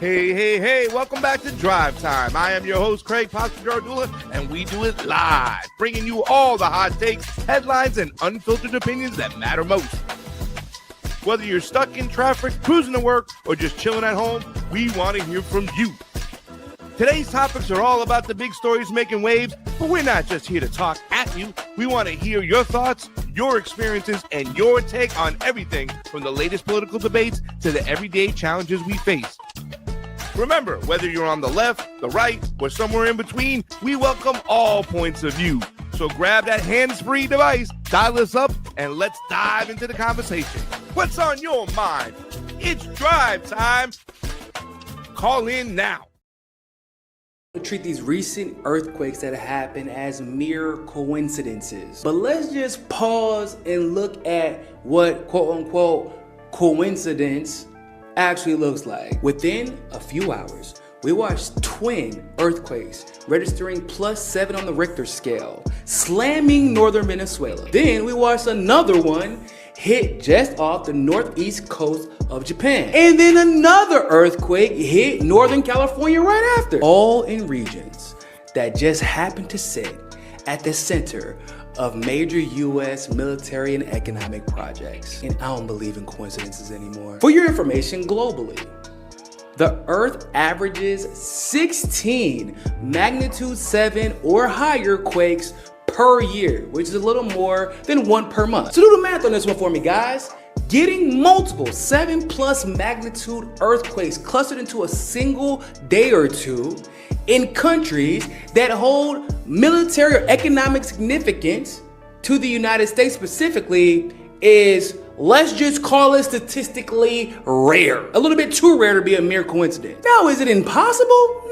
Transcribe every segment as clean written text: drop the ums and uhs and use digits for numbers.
Hey, welcome back to Drive Time. I am your host, Craig Pasta Jardula, and we do it live, bringing you all the hot takes, headlines, and unfiltered opinions that matter most. Whether you're stuck in traffic, cruising to work, or just chilling at home, we want to hear from you. Today's topics are all about the big stories making waves, but we're not just here to talk at you. We want to hear your thoughts, your experiences, and your take on everything from the latest political debates to the everyday challenges we face. Remember, whether you're on the left, the right, or somewhere in between, we welcome all points of view. So grab that hands-free device, dial us up, and let's dive into the conversation. What's on your mind? It's Drive Time. Call in now. Treat these recent earthquakes that happened as mere coincidences. But let's just pause and look at what quote-unquote coincidence actually looks like. Within a few hours, we watched twin earthquakes registering +7 on the Richter scale, slamming northern Venezuela. Then we watched another one hit just off the northeast coast of Japan. And then another earthquake hit Northern California right after. All in regions that just happened to sit at the center of major U.S. military and economic projects. And I don't believe in coincidences anymore. For your information, globally, the Earth averages 16 magnitude 7 or higher quakes per year, which is a little more than one per month. So do the math on this one for me, guys. Getting multiple 7+ magnitude earthquakes clustered into a single day or two in countries that hold military or economic significance to the United States specifically is, let's just call it statistically rare. A little bit too rare to be a mere coincidence. Now, is it impossible?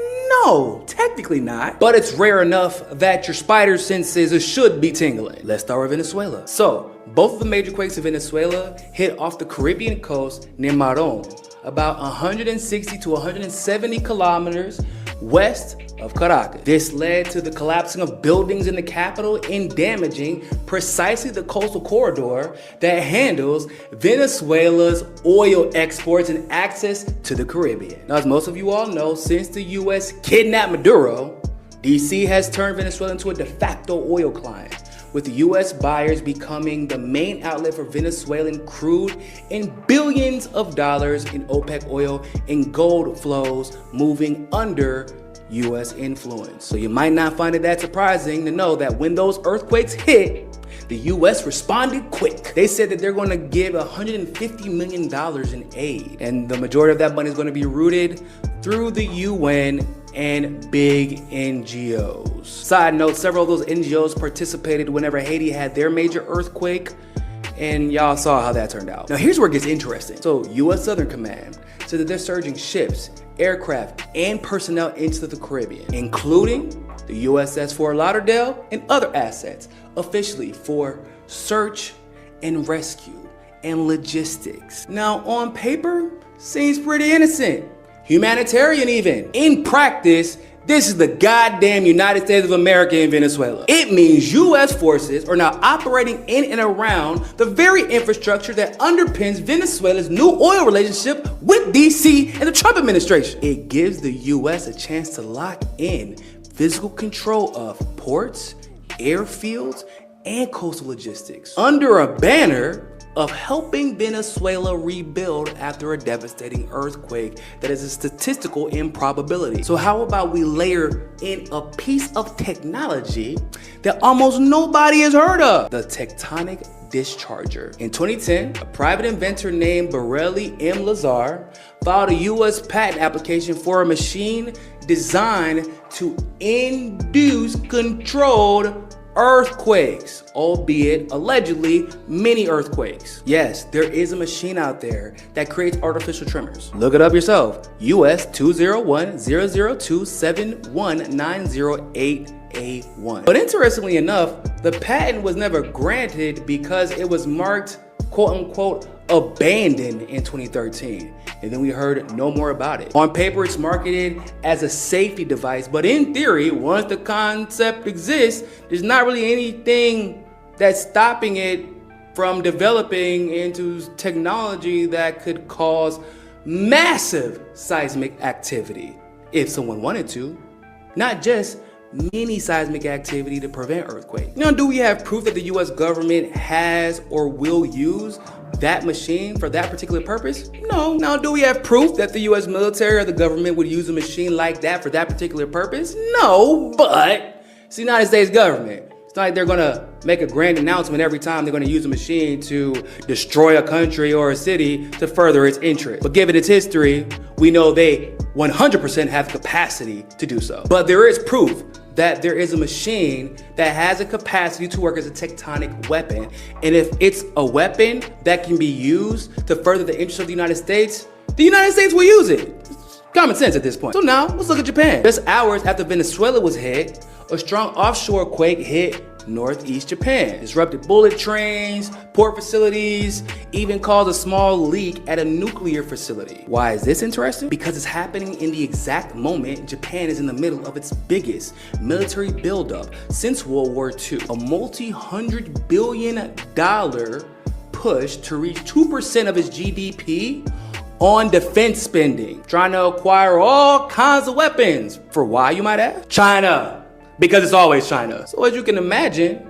No, technically not. But it's rare enough that your spider senses should be tingling. Let's start with Venezuela. So, both of the major quakes in Venezuela hit off the Caribbean coast near Maron, about 160 to 170 kilometers west of Caracas. This led to the collapsing of buildings in the capital and damaging precisely the coastal corridor that handles Venezuela's oil exports and access to the Caribbean. Now, as most of you all know, since the U.S. kidnapped Maduro, D.C. has turned Venezuela into a de facto oil client, with the U.S. buyers becoming the main outlet for Venezuelan crude and billions of dollars in OPEC oil and gold flows moving under U.S. influence. So you might not find it that surprising to know that when those earthquakes hit, the U.S. responded quick. They said that they're going to give $150 million in aid, and the majority of that money is going to be routed through the UN and big NGOs. Side note, several of those NGOs participated whenever Haiti had their major earthquake, and y'all saw how that turned out. Now here's where it gets interesting. So U.S. Southern Command said that they're surging ships, aircraft, and personnel into the Caribbean, including the USS Fort Lauderdale and other assets, officially for search and rescue and logistics. Now on paper, seems pretty innocent. Humanitarian even. In practice, this is the goddamn United States of America in Venezuela. It means U.S. forces are now operating in and around the very infrastructure that underpins Venezuela's new oil relationship with D.C. and the Trump administration. It gives the U.S. a chance to lock in physical control of ports, airfields, and coastal logistics under a banner of helping Venezuela rebuild after a devastating earthquake that is a statistical improbability. So how about we layer in a piece of technology that almost nobody has heard of? The tectonic discharger. In 2010, a private inventor named Borelli M. Lazar filed a U.S. patent application for a machine designed to induce controlled earthquakes, albeit allegedly mini earthquakes. Yes, there is a machine out there that creates artificial tremors. Look it up yourself. US 201-002-71908A1. But interestingly enough, the patent was never granted because it was marked quote unquote abandoned in 2013. And then we heard no more about it. On paper, it's marketed as a safety device, but in theory, once the concept exists, there's not really anything that's stopping it from developing into technology that could cause massive seismic activity if someone wanted to, not just mini seismic activity to prevent earthquake. Now, do we have proof that the US government has or will use that machine for that particular purpose? No. Now, do we have proof that the US military or the government would use a machine like that for that particular purpose? No, but it's the United States government. It's not like they're gonna make a grand announcement every time they're gonna use a machine to destroy a country or a city to further its interest. But given its history, we know they 100% have capacity to do so. But there is proof that there is a machine that has a capacity to work as a tectonic weapon. And if it's a weapon that can be used to further the interests of the United States will use it. It's common sense at this point. So now, let's look at Japan. Just hours after Venezuela was hit, a strong offshore quake hit northeast Japan, disrupted bullet trains, port facilities, even caused a small leak at a nuclear facility. Why is this interesting? Because it's happening in the exact moment Japan is in the middle of its biggest military buildup since World War II. A multi-$100 billion push to reach 2% of its GDP on defense spending, trying to acquire all kinds of weapons. For why, you might ask? China. Because it's always China. So as you can imagine,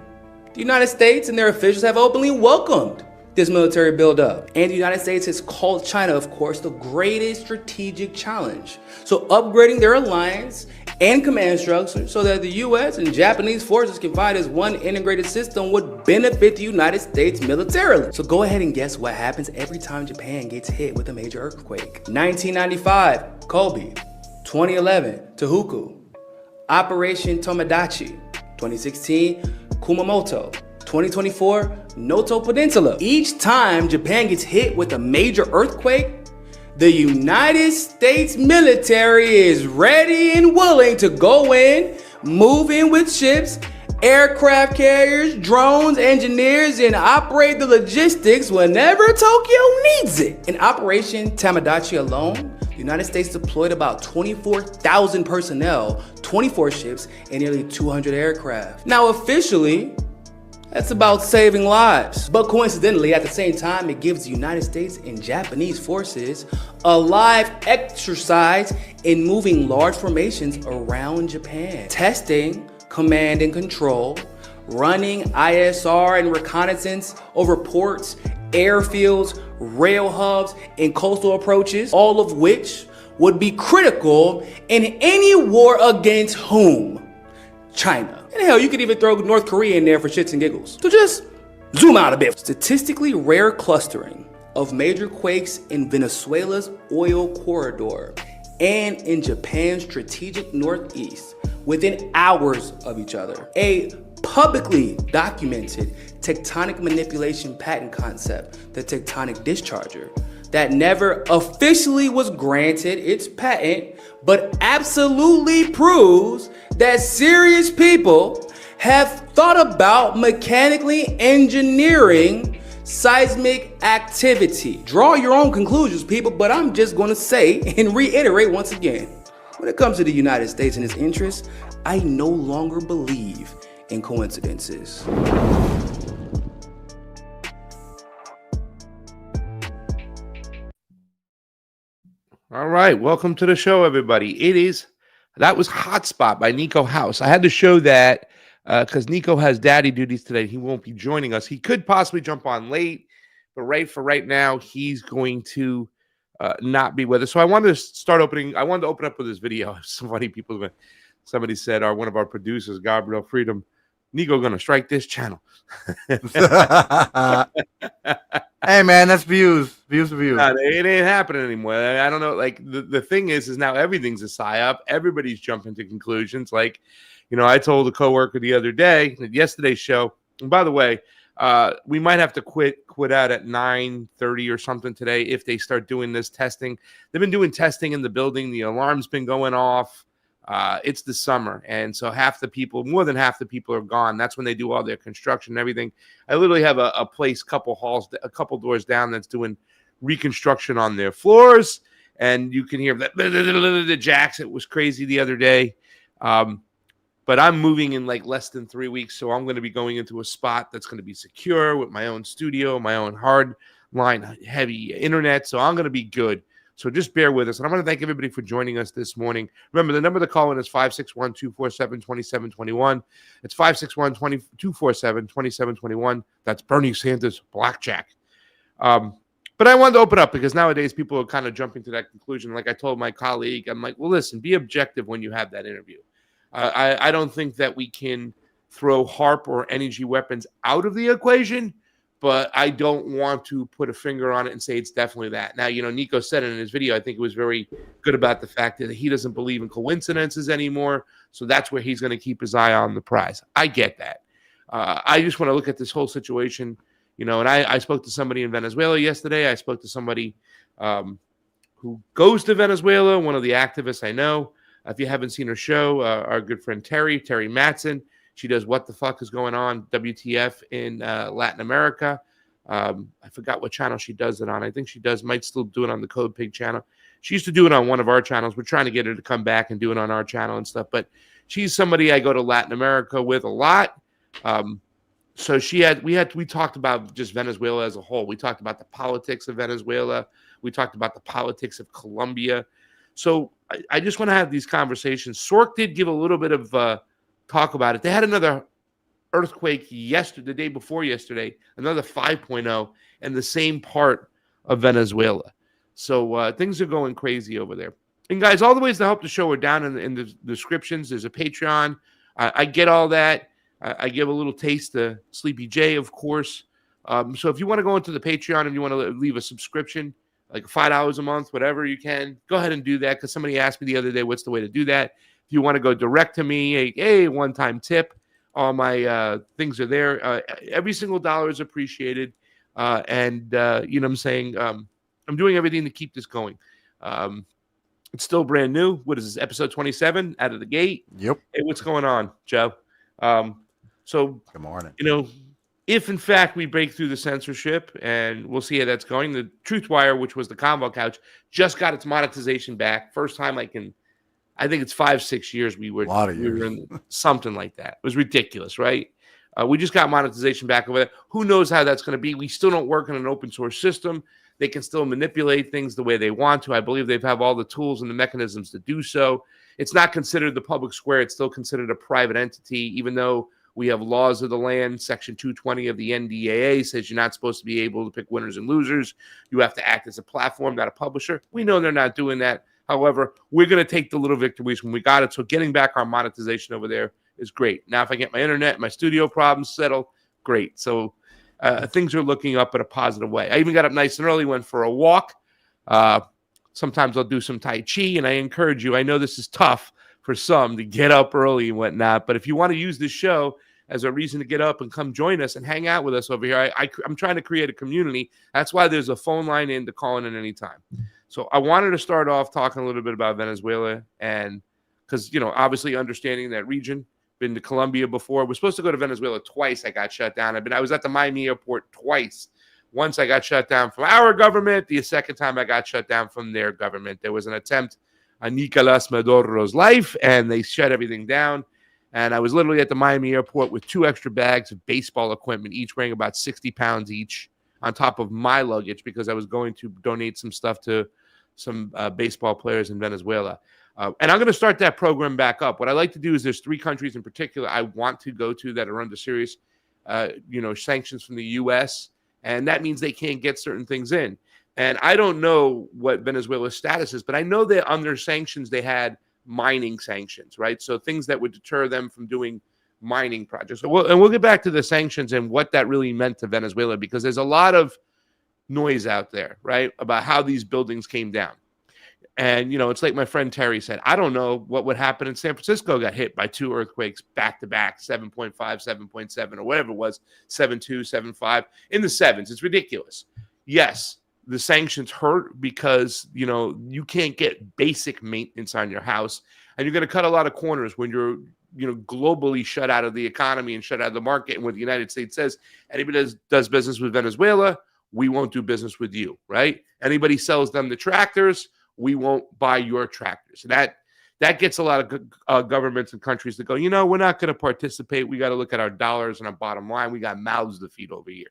the United States and their officials have openly welcomed this military buildup. And the United States has called China, of course, the greatest strategic challenge. So upgrading their alliance and command structure so that the US and Japanese forces can fight as one integrated system would benefit the United States militarily. So go ahead and guess what happens every time Japan gets hit with a major earthquake. 1995, Kobe. 2011, Tohoku. Operation Tomodachi. 2016, Kumamoto. 2024, Noto Peninsula. Each time Japan gets hit with a major earthquake, the United States military is ready and willing to go in, move in with ships, aircraft carriers, drones, engineers, and operate the logistics whenever Tokyo needs it. In Operation Tomodachi alone, the United States deployed about 24,000 personnel, 24 ships, and nearly 200 aircraft. Now, officially, that's about saving lives. But coincidentally, at the same time, it gives the United States and Japanese forces a live exercise in moving large formations around Japan, testing command and control, running ISR and reconnaissance over ports, airfields, rail hubs, and coastal approaches, all of which would be critical in any war against whom? China. And hell, you could even throw North Korea in there for shits and giggles. So just zoom out a bit. Statistically rare clustering of major quakes in Venezuela's oil corridor and in Japan's strategic northeast within hours of each other. A publicly documented tectonic manipulation patent concept, the tectonic discharger, that never officially was granted its patent, but absolutely proves that serious people have thought about mechanically engineering seismic activity. Draw your own conclusions, people, but I'm just gonna say and reiterate once again, when it comes to the United States and its interests, I no longer believe in coincidences. All right, welcome to the show, everybody. That was Hotspot by Nico House. I had to show that because Nico has daddy duties today. He won't be joining us. He could possibly jump on late, but right now, he's going to not be with us. So I wanted to open up with this video. Some funny people, somebody said, one of our producers, Gabriel Freedom, Nico gonna strike this channel. Hey man, that's views. No, it ain't happening anymore. I don't know. Like the thing is now everything's a psyop. Everybody's jumping to conclusions. Like, I told a coworker the other day at yesterday's show. And by the way, we might have to quit out at 9:30 or something today if they start doing this testing. They've been doing testing in the building. The alarm's been going off. It's the summer, and so more than half the people are gone. That's when they do all their construction and everything. I literally have a place, a couple doors down that's doing reconstruction on their floors, and you can hear the jacks. It was crazy the other day. But I'm moving in like less than 3 weeks, so I'm going to be going into a spot that's going to be secure with my own studio, my own hard line, heavy internet, so I'm going to be good. So just bear with us. And I want to thank everybody for joining us this morning. Remember, the number to call in is 561-247-2721. It's 561-247-2721. That's Bernie Sanders blackjack. But I wanted to open up because nowadays people are kind of jumping to that conclusion. Like I told my colleague, I'm like, well, listen, be objective when you have that interview. I don't think that we can throw HAARP or energy weapons out of the equation, but I don't want to put a finger on it and say it's definitely that. Now, Nico said it in his video, I think it was very good about the fact that he doesn't believe in coincidences anymore. So that's where he's going to keep his eye on the prize. I get that. I just want to look at this whole situation, and I spoke to somebody in Venezuela yesterday. I spoke to somebody who goes to Venezuela, one of the activists I know. If you haven't seen her show, our good friend Terry Matson, she does What the Fuck is Going On, WTF in Latin America. I forgot what channel she does it on. I think she might still do it on the Code Pig channel. She used to do it on one of our channels. We're trying to get her to come back and do it on our channel and stuff. But she's somebody I go to Latin America with a lot. So we talked about just Venezuela as a whole. We talked about the politics of Venezuela. We talked about the politics of Colombia. So I just want to have these conversations. Sork did give a little bit of talk about it. They had another earthquake the day before yesterday, another 5.0 in the same part of Venezuela. So things are going crazy over there. And guys, all the ways to help the show are down in the descriptions. There's a Patreon. I get all that. I give a little taste to Sleepy J, of course. So if you want to go into the Patreon and you want to leave a subscription, like $5 a month, whatever you can, go ahead and do that. Because somebody asked me the other day, what's the way to do that? If you want to go direct to me, a one-time tip, all my things are there. Every single dollar is appreciated. And you know what I'm saying? I'm doing everything to keep this going. It's still brand new. What is this, episode 27 out of the gate? Yep. Hey, what's going on, Joe? So, good morning. If in fact we break through the censorship, and we'll see how that's going, the Truth Wire, which was the Convo Couch, just got its monetization back. First time I think it's 5-6 years we were in something like that. It was ridiculous, right? We just got monetization back over there. Who knows how that's going to be? We still don't work in an open source system. They can still manipulate things the way they want to. I believe they have all the tools and the mechanisms to do so. It's not considered the public square. It's still considered a private entity, even though we have laws of the land. Section 220 of the NDAA says you're not supposed to be able to pick winners and losers. You have to act as a platform, not a publisher. We know they're not doing that. However, we're going to take the little victories when we got it. So getting back our monetization over there is great. Now, if I get my internet, my studio problems settled, great. So things are looking up in a positive way. I even got up nice and early, went for a walk. Sometimes I'll do some Tai Chi, and I encourage you. I know this is tough for some to get up early and whatnot, but if you want to use this show as a reason to get up and come join us and hang out with us over here, I'm trying to create a community. That's why there's a phone line in to call in at any time. So I wanted to start off talking a little bit about Venezuela, and because, obviously understanding that region. Been to Colombia before. We're supposed to go to Venezuela twice. I got shut down. I was at the Miami airport twice. Once I got shut down from our government. The second time I got shut down from their government. There was an attempt on Nicolas Maduro's life, and they shut everything down. And I was literally at the Miami airport with 2 extra bags of baseball equipment, each weighing about 60 pounds each, on top of my luggage, because I was going to donate some stuff to some baseball players in Venezuela. And I'm going to start that program back up. What I like to do is there's 3 countries in particular I want to go to that are under serious, sanctions from the U.S., and that means they can't get certain things in. And I don't know what Venezuela's status is, but I know that under sanctions they had mining sanctions, right? So things that would deter them from doing mining projects. So we'll get back to the sanctions and what that really meant to Venezuela, because there's a lot of noise out there, right, about how these buildings came down. And, it's like my friend Terry said, I don't know what would happen in San Francisco. Got hit by 2 earthquakes back to back, 7.5, 7.7, or whatever it was, 7.2, 7.5, in the 7s. It's ridiculous. Yes, the sanctions hurt because, you can't get basic maintenance on your house. And you're going to cut a lot of corners when you're, globally shut out of the economy and shut out of the market. And what the United States says, anybody that does business with Venezuela, we won't do business with you, right? Anybody sells them the tractors, we won't buy your tractors. That gets a lot of governments and countries to go, we're not going to participate. We got to look at our dollars and our bottom line. We got mouths to feed over here.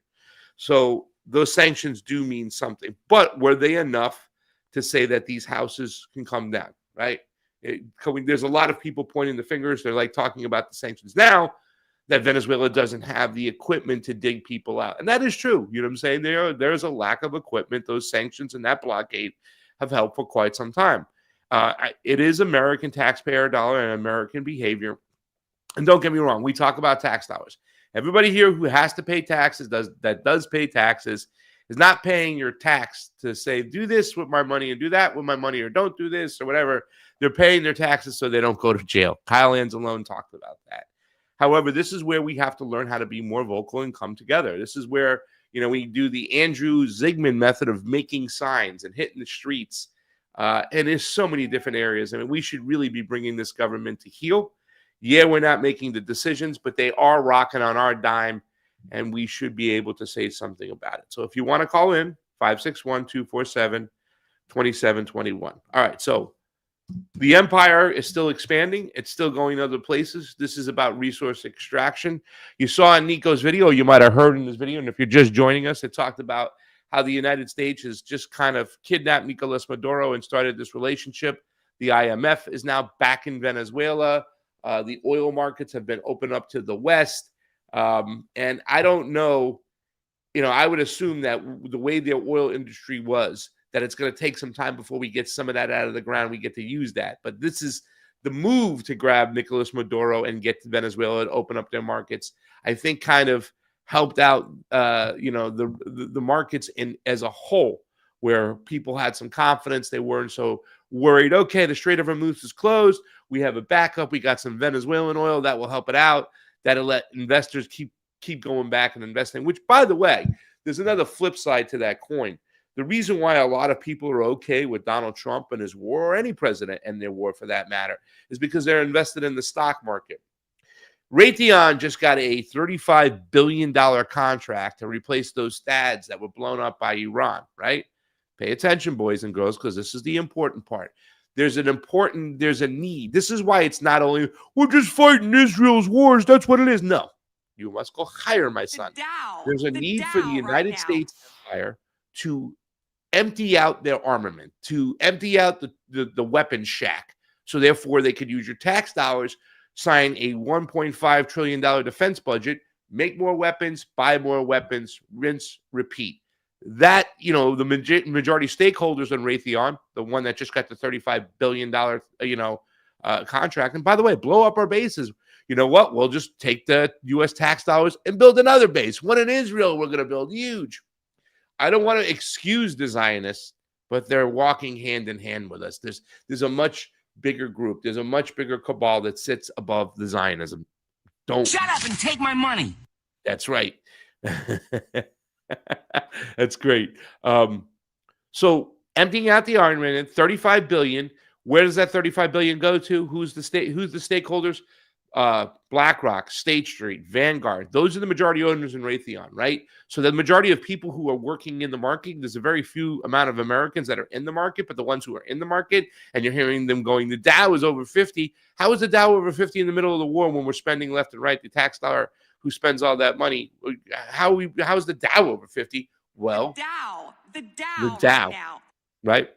So those sanctions do mean something. But were they enough to say that these houses can come down, right? There's a lot of people pointing the fingers. They're like talking about the sanctions now, that Venezuela doesn't have the equipment to dig people out. And that is true. You know what I'm saying? There's a lack of equipment. Those sanctions and that blockade have helped for quite some time. It is American taxpayer dollar and American behavior. And don't get me wrong, we talk about tax dollars. Everybody here who has to pay taxes, does pay taxes, is not paying your tax to say, do this with my money and do that with my money, or don't do this or whatever. They're paying their taxes so they don't go to jail. Kyle Anzalone talked about that. However, this is where we have to learn how to be more vocal and come together. This is where, we do the Andrew Zygmunt method of making signs and hitting the streets. And there's so many different areas. I mean, we should really be bringing this government to heel. Yeah, we're not making the decisions, but they are rocking on our dime, and we should be able to say something about it. So if you want to call in, 561-247-2721. All right, so the empire is still expanding. It's still going other places. This is about resource extraction. You saw in Nico's video, you might have heard in this video, and if you're just joining us, it talked about how the United States has just kind of kidnapped Nicolas Maduro and started this relationship. The IMF is now back in Venezuela. The oil markets have been opened up to the West. And I don't know, I would assume that the way the oil industry was, that it's going to take some time before we get some of that out of the ground. We get to use that. But this is the move to grab Nicolas Maduro and get to Venezuela and open up their markets. I think kind of helped out, the markets as a whole, where people had some confidence. They weren't so worried. Okay, the Strait of Hormuz is closed. We have a backup. We got some Venezuelan oil that will help it out. That'll let investors keep going back and investing, which, by the way, there's another flip side to that coin. The reason why a lot of people are okay with Donald Trump and his war, or any president and their war for that matter, is because they're invested in the stock market. Raytheon just got a $35 billion contract to replace those THAADs that were blown up by Iran, right? Pay attention, boys and girls, because this is the important part. There's a need. This is why it's not only, we're just fighting Israel's wars. That's what it is. No, you must go higher, my son. There's a need for the United States Empire to empty out their armament, to empty out the weapons shack. So therefore, they could use your tax dollars, sign a $1.5 trillion defense budget, make more weapons, buy more weapons, rinse, repeat. That, the majority stakeholders on Raytheon, the one that just got the $35 billion, contract. And by the way, blow up our bases. You know what? We'll just take the U.S. tax dollars and build another base. One in Israel we're going to build. Huge. I don't want to excuse the Zionists, but they're walking hand in hand with us. There's a much bigger group. There's a much bigger cabal that sits above the Zionism. Don't shut up and take my money. That's right. That's great. So emptying out the armament, $35 billion. Where does that $35 billion go to? Who's the stakeholders? BlackRock, State Street, Vanguard. Those are the majority owners in Raytheon, right? So the majority of people who are working in the market, there's a very few amount of Americans that are in the market, but the ones who are in the market, and you're hearing them going, the Dow is over 50. How is the Dow over 50 in the middle of the war when we're spending left and right? The tax dollar who spends all that money. How is the Dow over 50? Well, the Dow, right?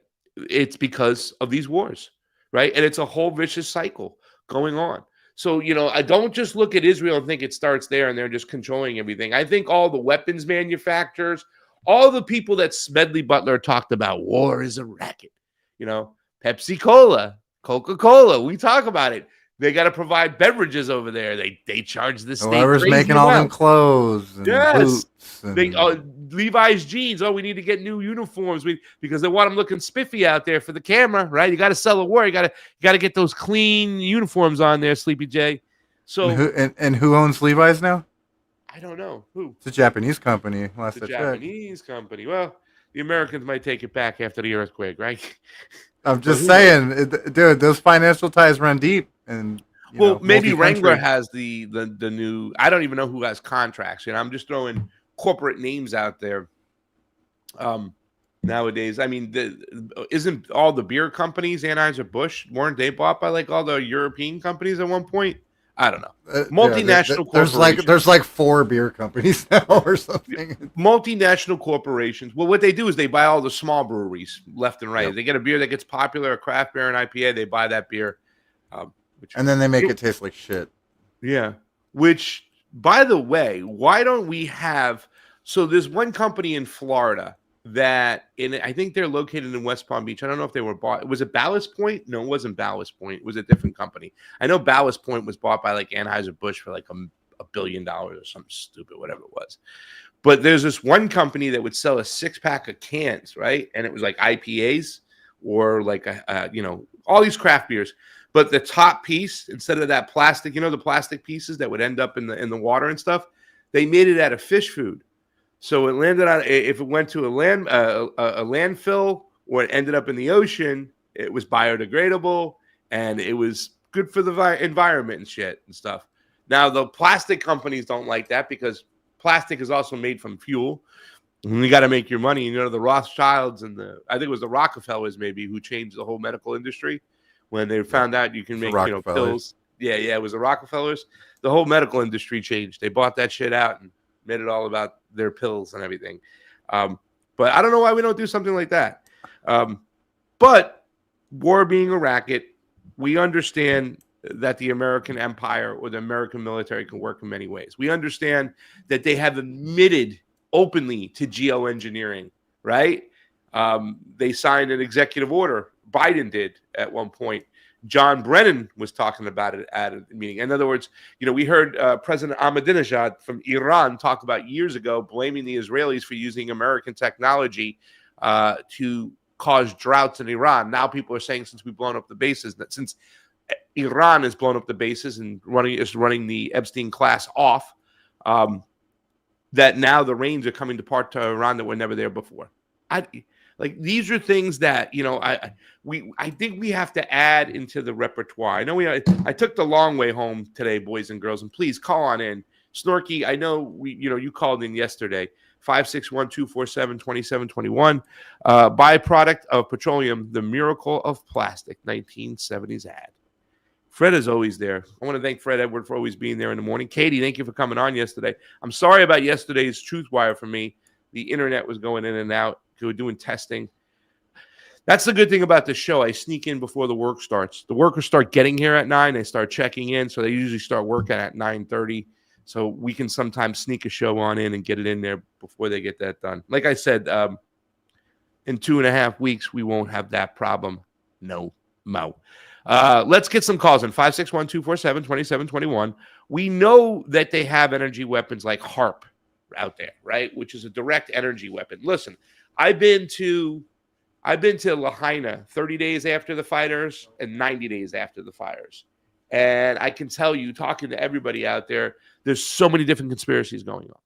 It's because of these wars, right? And it's a whole vicious cycle going on. So, I don't just look at Israel and think it starts there and they're just controlling everything. I think all the weapons manufacturers, all the people that Smedley Butler talked about, war is a racket. Pepsi Cola, Coca-Cola, we talk about it. They got to provide beverages over there. They charge the state. Whoever's making all them clothes and boots. And... Levi's jeans. Oh, we need to get new uniforms because they want them looking spiffy out there for the camera, right? You got to sell the war. You got to get those clean uniforms on there, Sleepy J. So and who owns Levi's now? I don't know who. It's a Japanese company. It's a Japanese company. Well, the Americans might take it back after the earthquake, right? I'm just saying, dude. Those financial ties run deep. And maybe Wrangler has the new. I don't even know who has contracts. I'm just throwing corporate names out there. Nowadays, I mean, isn't all the beer companies, Anheuser-Busch, weren't they bought by like all the European companies at one point? I don't know. Dude, Multinational corporations. there's like 4 beer companies now or something. Multinational corporations. Well, what they do is they buy all the small breweries left and right. Yep. They get a beer that gets popular, a craft beer, an IPA. They buy that beer, And then they make it taste like shit. Yeah. Which, by the way, why don't we have? So there's one company in Florida that, I think they're located in West Palm Beach. I don't know if they were bought. Was it Ballast Point? No, it wasn't Ballast Point. It was a different company. I know Ballast Point was bought by like Anheuser-Busch for like $1 billion or something stupid, whatever it was. But there's this one company that would sell a 6-pack of cans, right? And it was like IPAs or like all these craft beers. But the top piece, instead of that plastic, the plastic pieces that would end up in the water and stuff, they made it out of fish food. So it landed on, if it went to a landfill or it ended up in the ocean, it was biodegradable and it was good for the environment and shit and stuff. Now, the plastic companies don't like that because plastic is also made from fuel. And you got to make your money. The Rothschilds and I think it was the Rockefellers maybe who changed the whole medical industry when they found out you can make pills. Yeah, it was the Rockefellers. The whole medical industry changed. They bought that shit out and made it all about their pills and everything. But I don't know why we don't do something like that. But war being a racket, we understand that the American empire or the American military can work in many ways. We understand that they have admitted openly to geoengineering, right? They signed an executive order. Biden did at one point. John Brennan was talking about it at a meeting. In other words, we heard President Ahmadinejad from Iran talk about years ago, blaming the Israelis for using American technology to cause droughts in Iran. Now people are saying since we've blown up the bases, that since Iran has blown up the bases and running the Epstein class off, that now the rains are coming to Iran that were never there before. These are things that I think we have to add into the repertoire. I know I took the long way home today, boys and girls, and please call on in. Snorky, I know you called in yesterday. 561-247-2721. Byproduct of petroleum, the miracle of plastic, 1970s ad. Fred is always there. I want to thank Fred Edward for always being there in the morning. Katie, thank you for coming on yesterday. I'm sorry about yesterday's Truth Wire for me. The internet was going in and out. We were doing testing. That's the good thing about the show. I sneak in before the work starts. The workers start getting here at 9. They start checking in, so they usually start working at 9:30. So we can sometimes sneak a show on in and get it in there before they get that done. Like I said, in 2.5 weeks, we won't have that problem. No mo. Let's get some calls in. 561-247-2721. We know that they have energy weapons like HARP out there, right? Which is a direct energy weapon. Listen, I've been to Lahaina 30 days after the fires and 90 days after the fires. And I can tell you, talking to everybody out there, there's so many different conspiracies going on.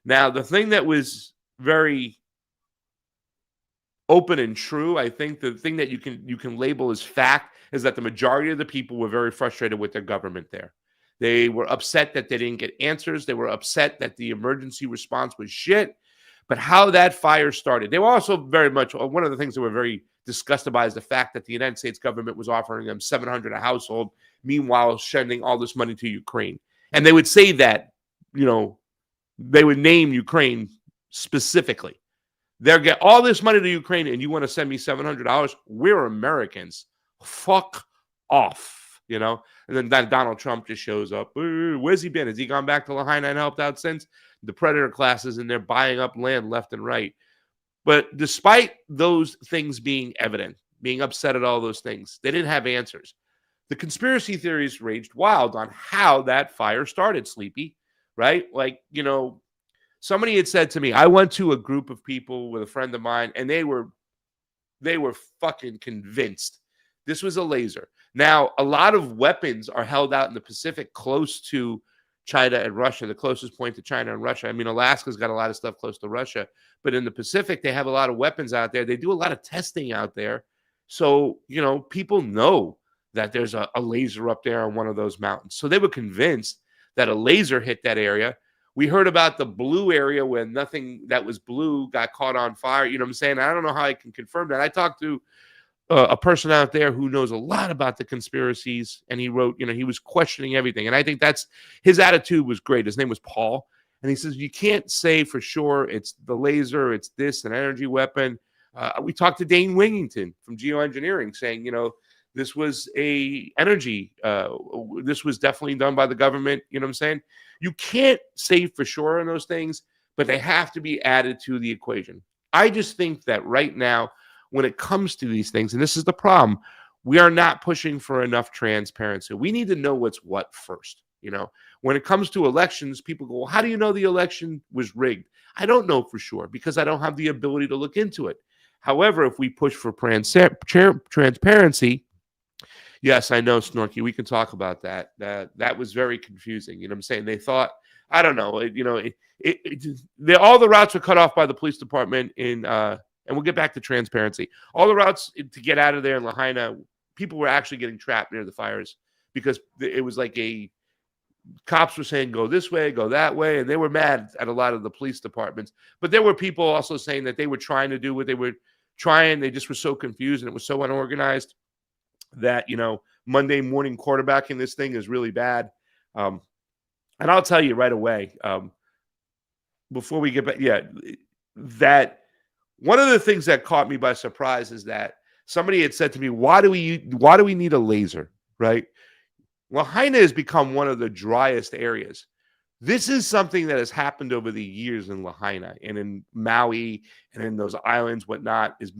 Now, the thing that was very open and true, I think the thing that you can label as fact is that the majority of the people were very frustrated with their government there. They were upset that they didn't get answers. They were upset that the emergency response was shit. But how that fire started, they were also very much, one of the things they were very disgusted by is the fact that the United States government was offering them $700 a household, meanwhile sending all this money to Ukraine. And they would say that, they would name Ukraine specifically. They'll get all this money to Ukraine and you want to send me $700? We're Americans. Fuck off, And then Donald Trump just shows up. Where's he been? Has he gone back to Lahaina and helped out since? The predator classes and they're buying up land left and right. But despite those things being evident, being upset at all those things, they didn't have answers. The conspiracy theories raged wild on how that fire started, Sleepy, right? Somebody had said to me, I went to a group of people with a friend of mine, and they were fucking convinced this was a laser. Now, a lot of weapons are held out in the Pacific close to China and Russia, the closest point to China and Russia. I mean, Alaska's got a lot of stuff close to Russia, but in the Pacific, they have a lot of weapons out there. They do a lot of testing out there. So, people know that there's a laser up there on one of those mountains. So they were convinced that a laser hit that area. We heard about the blue area where nothing that was blue got caught on fire. You know what I'm saying? I don't know how I can confirm that. I talked to a person out there who knows a lot about the conspiracies, and he wrote, he was questioning everything. And I think that's his attitude was great. His name was Paul. And he says, you can't say for sure it's the laser, it's this, an energy weapon. We talked to Dane Wingington from Geoengineering saying, this was a energy. This was definitely done by the government. You know what I'm saying? You can't say for sure on those things, but they have to be added to the equation. I just think that right now, when it comes to these things, and this is the problem, we are not pushing for enough transparency. We need to know what's what first. When it comes to elections, people go, well, how do you know the election was rigged? I don't know for sure because I don't have the ability to look into it. However, if we push for transparency, yes, I know, Snorky, we can talk about that. That was very confusing. You know what I'm saying? They thought, I don't know, all the routes were cut off by the police department and we'll get back to transparency. All the routes to get out of there in Lahaina, people were actually getting trapped near the fires because it was like cops were saying, go this way, go that way. And they were mad at a lot of the police departments. But there were people also saying that they were trying to do what they were trying. They just were so confused and it was so unorganized that, Monday morning quarterbacking this thing is really bad. And I'll tell you right away, before we get back, that one of the things that caught me by surprise is that somebody had said to me, why do we need a laser, right? Lahaina has become one of the driest areas. This is something that has happened over the years in Lahaina and in Maui and in those islands, whatnot, is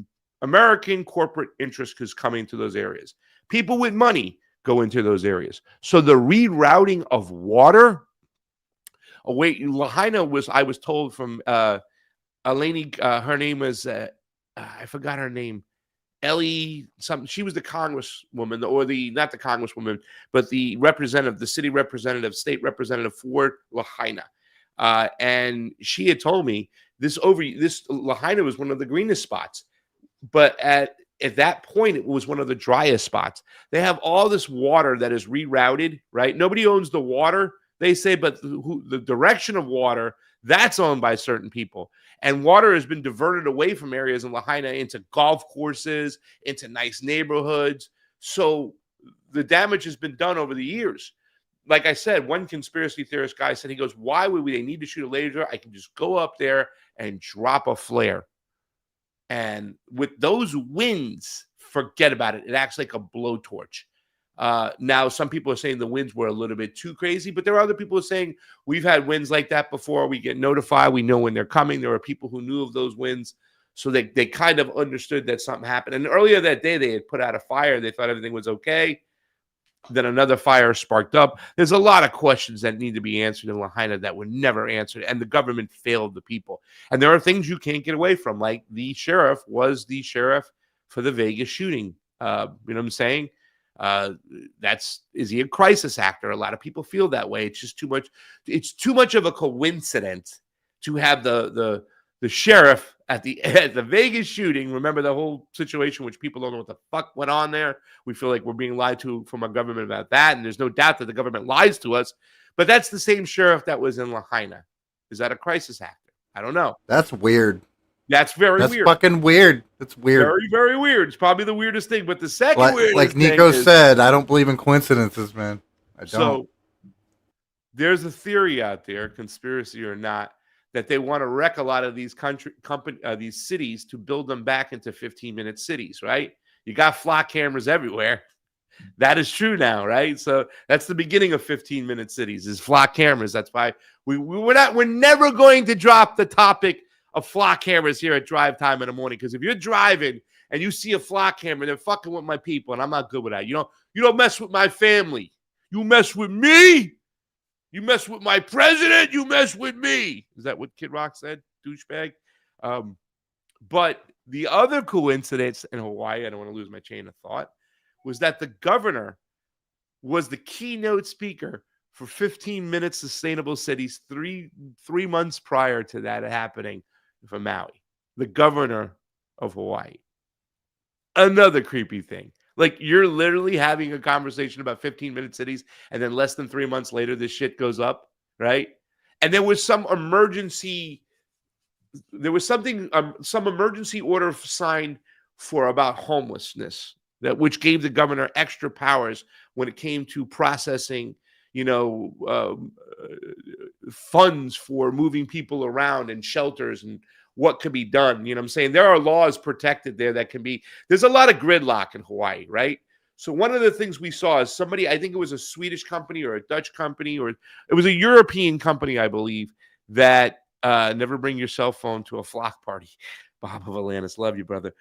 American corporate interest is coming to those areas. People with money go into those areas. So the rerouting of water, Lahaina I was told from Eleni, her name was, I forgot her name, Ellie something. She was the congresswoman, not the congresswoman, but the representative, the city representative, state representative for Lahaina. And she had told me this Lahaina was one of the greenest spots. But at that point, it was one of the driest spots. They have all this water that is rerouted, right? Nobody owns the water, they say, but the direction of water, that's owned by certain people. And water has been diverted away from areas in Lahaina into golf courses, into nice neighborhoods. So the damage has been done over the years. Like I said, one conspiracy theorist guy said, he goes, why would they need to shoot a laser? I can just go up there and drop a flare. And with those winds, forget about it. It acts like a blowtorch. Now, some people are saying the winds were a little bit too crazy, but there are other people who are saying we've had winds like that before. We get notified. We know when they're coming. There are people who knew of those winds, so they kind of understood that something happened. And earlier that day, they had put out a fire. They thought everything was okay. Then another fire sparked up. There's a lot of questions that need to be answered in Lahaina that were never answered, and the government failed the people. And there are things you can't get away from, like the sheriff was the sheriff for the Vegas shooting. You know what I'm saying? Is he a crisis actor? A lot of people feel that way. It's just too much. It's too much of a coincidence to have the sheriff at the Vegas shooting. Remember the whole situation, which people don't know what the fuck went on there. We feel like we're being lied to from our government about that, and there's no doubt that the government lies to us. But that's the same sheriff that was in Lahaina. Is that a crisis actor? I don't know. That's weird. That's weird. That's fucking weird. That's weird. Very, very weird. It's probably the weirdest thing. But the second weirdest like Nico said, I don't believe in coincidences, man. I don't. So there's a theory out there, conspiracy or not, that they want to wreck a lot of these these cities to build them back into 15-minute cities, right? You got flock cameras everywhere. That is true now, right? So that's the beginning of 15-minute cities is flock cameras. That's why we're never going to drop the topic of flock cameras here at Drive Time in the morning. Because if you're driving and you see a flock camera, they're fucking with my people, and I'm not good with that. You don't mess with my family. You mess with me. You mess with my president, you mess with me. Is that what Kid Rock said? Douchebag. But the other coincidence in Hawaii, I don't want to lose my chain of thought, was that the governor was the keynote speaker for 15-minute sustainable cities three months prior to that happening for Maui. The governor of Hawaii. Another creepy thing. Like, you're literally having a conversation about 15-minute cities, and then less than 3 months later, this shit goes up, right? And there was some emergency order signed for about homelessness, which gave the governor extra powers when it came to processing, funds for moving people around and shelters and what could be done. You know what I'm saying? There are laws protected there that can be, there's a lot of gridlock in Hawaii, right? So one of the things we saw is somebody, I think it was a Swedish company or a Dutch company, or it was a European company, I believe, that never bring your cell phone to a flock party. Bob of Atlantis, love you, brother.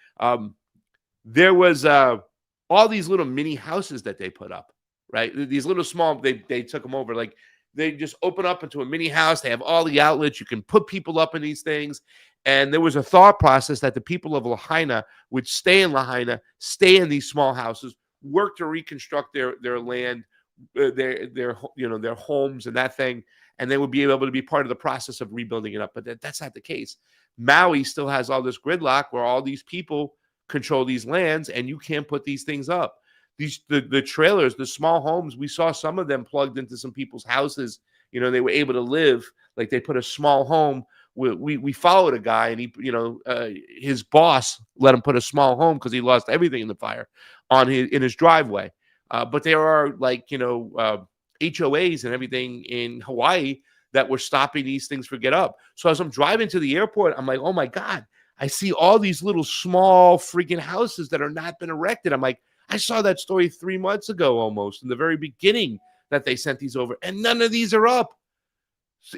There was all these little mini houses that they put up, right? These little small, they took them over. Like they just open up into a mini house. They have all the outlets. You can put people up in these things. And there was a thought process that the people of Lahaina would stay in Lahaina, stay in these small houses, work to reconstruct their land, their homes and that thing, and they would be able to be part of the process of rebuilding it up. But that's not the case. Maui still has all this gridlock where all these people control these lands, and you can't put these things up. The trailers, the small homes, we saw some of them plugged into some people's houses. They were able to live, like they put a small home. We followed a guy, and his boss let him put a small home because he lost everything in the fire in his driveway. But there are HOAs and everything in Hawaii that were stopping these things from get up. So as I'm driving to the airport, I'm like, oh my God, I see all these little small freaking houses that are not been erected. I'm like, I saw that story 3 months ago almost in the very beginning that they sent these over, and none of these are up.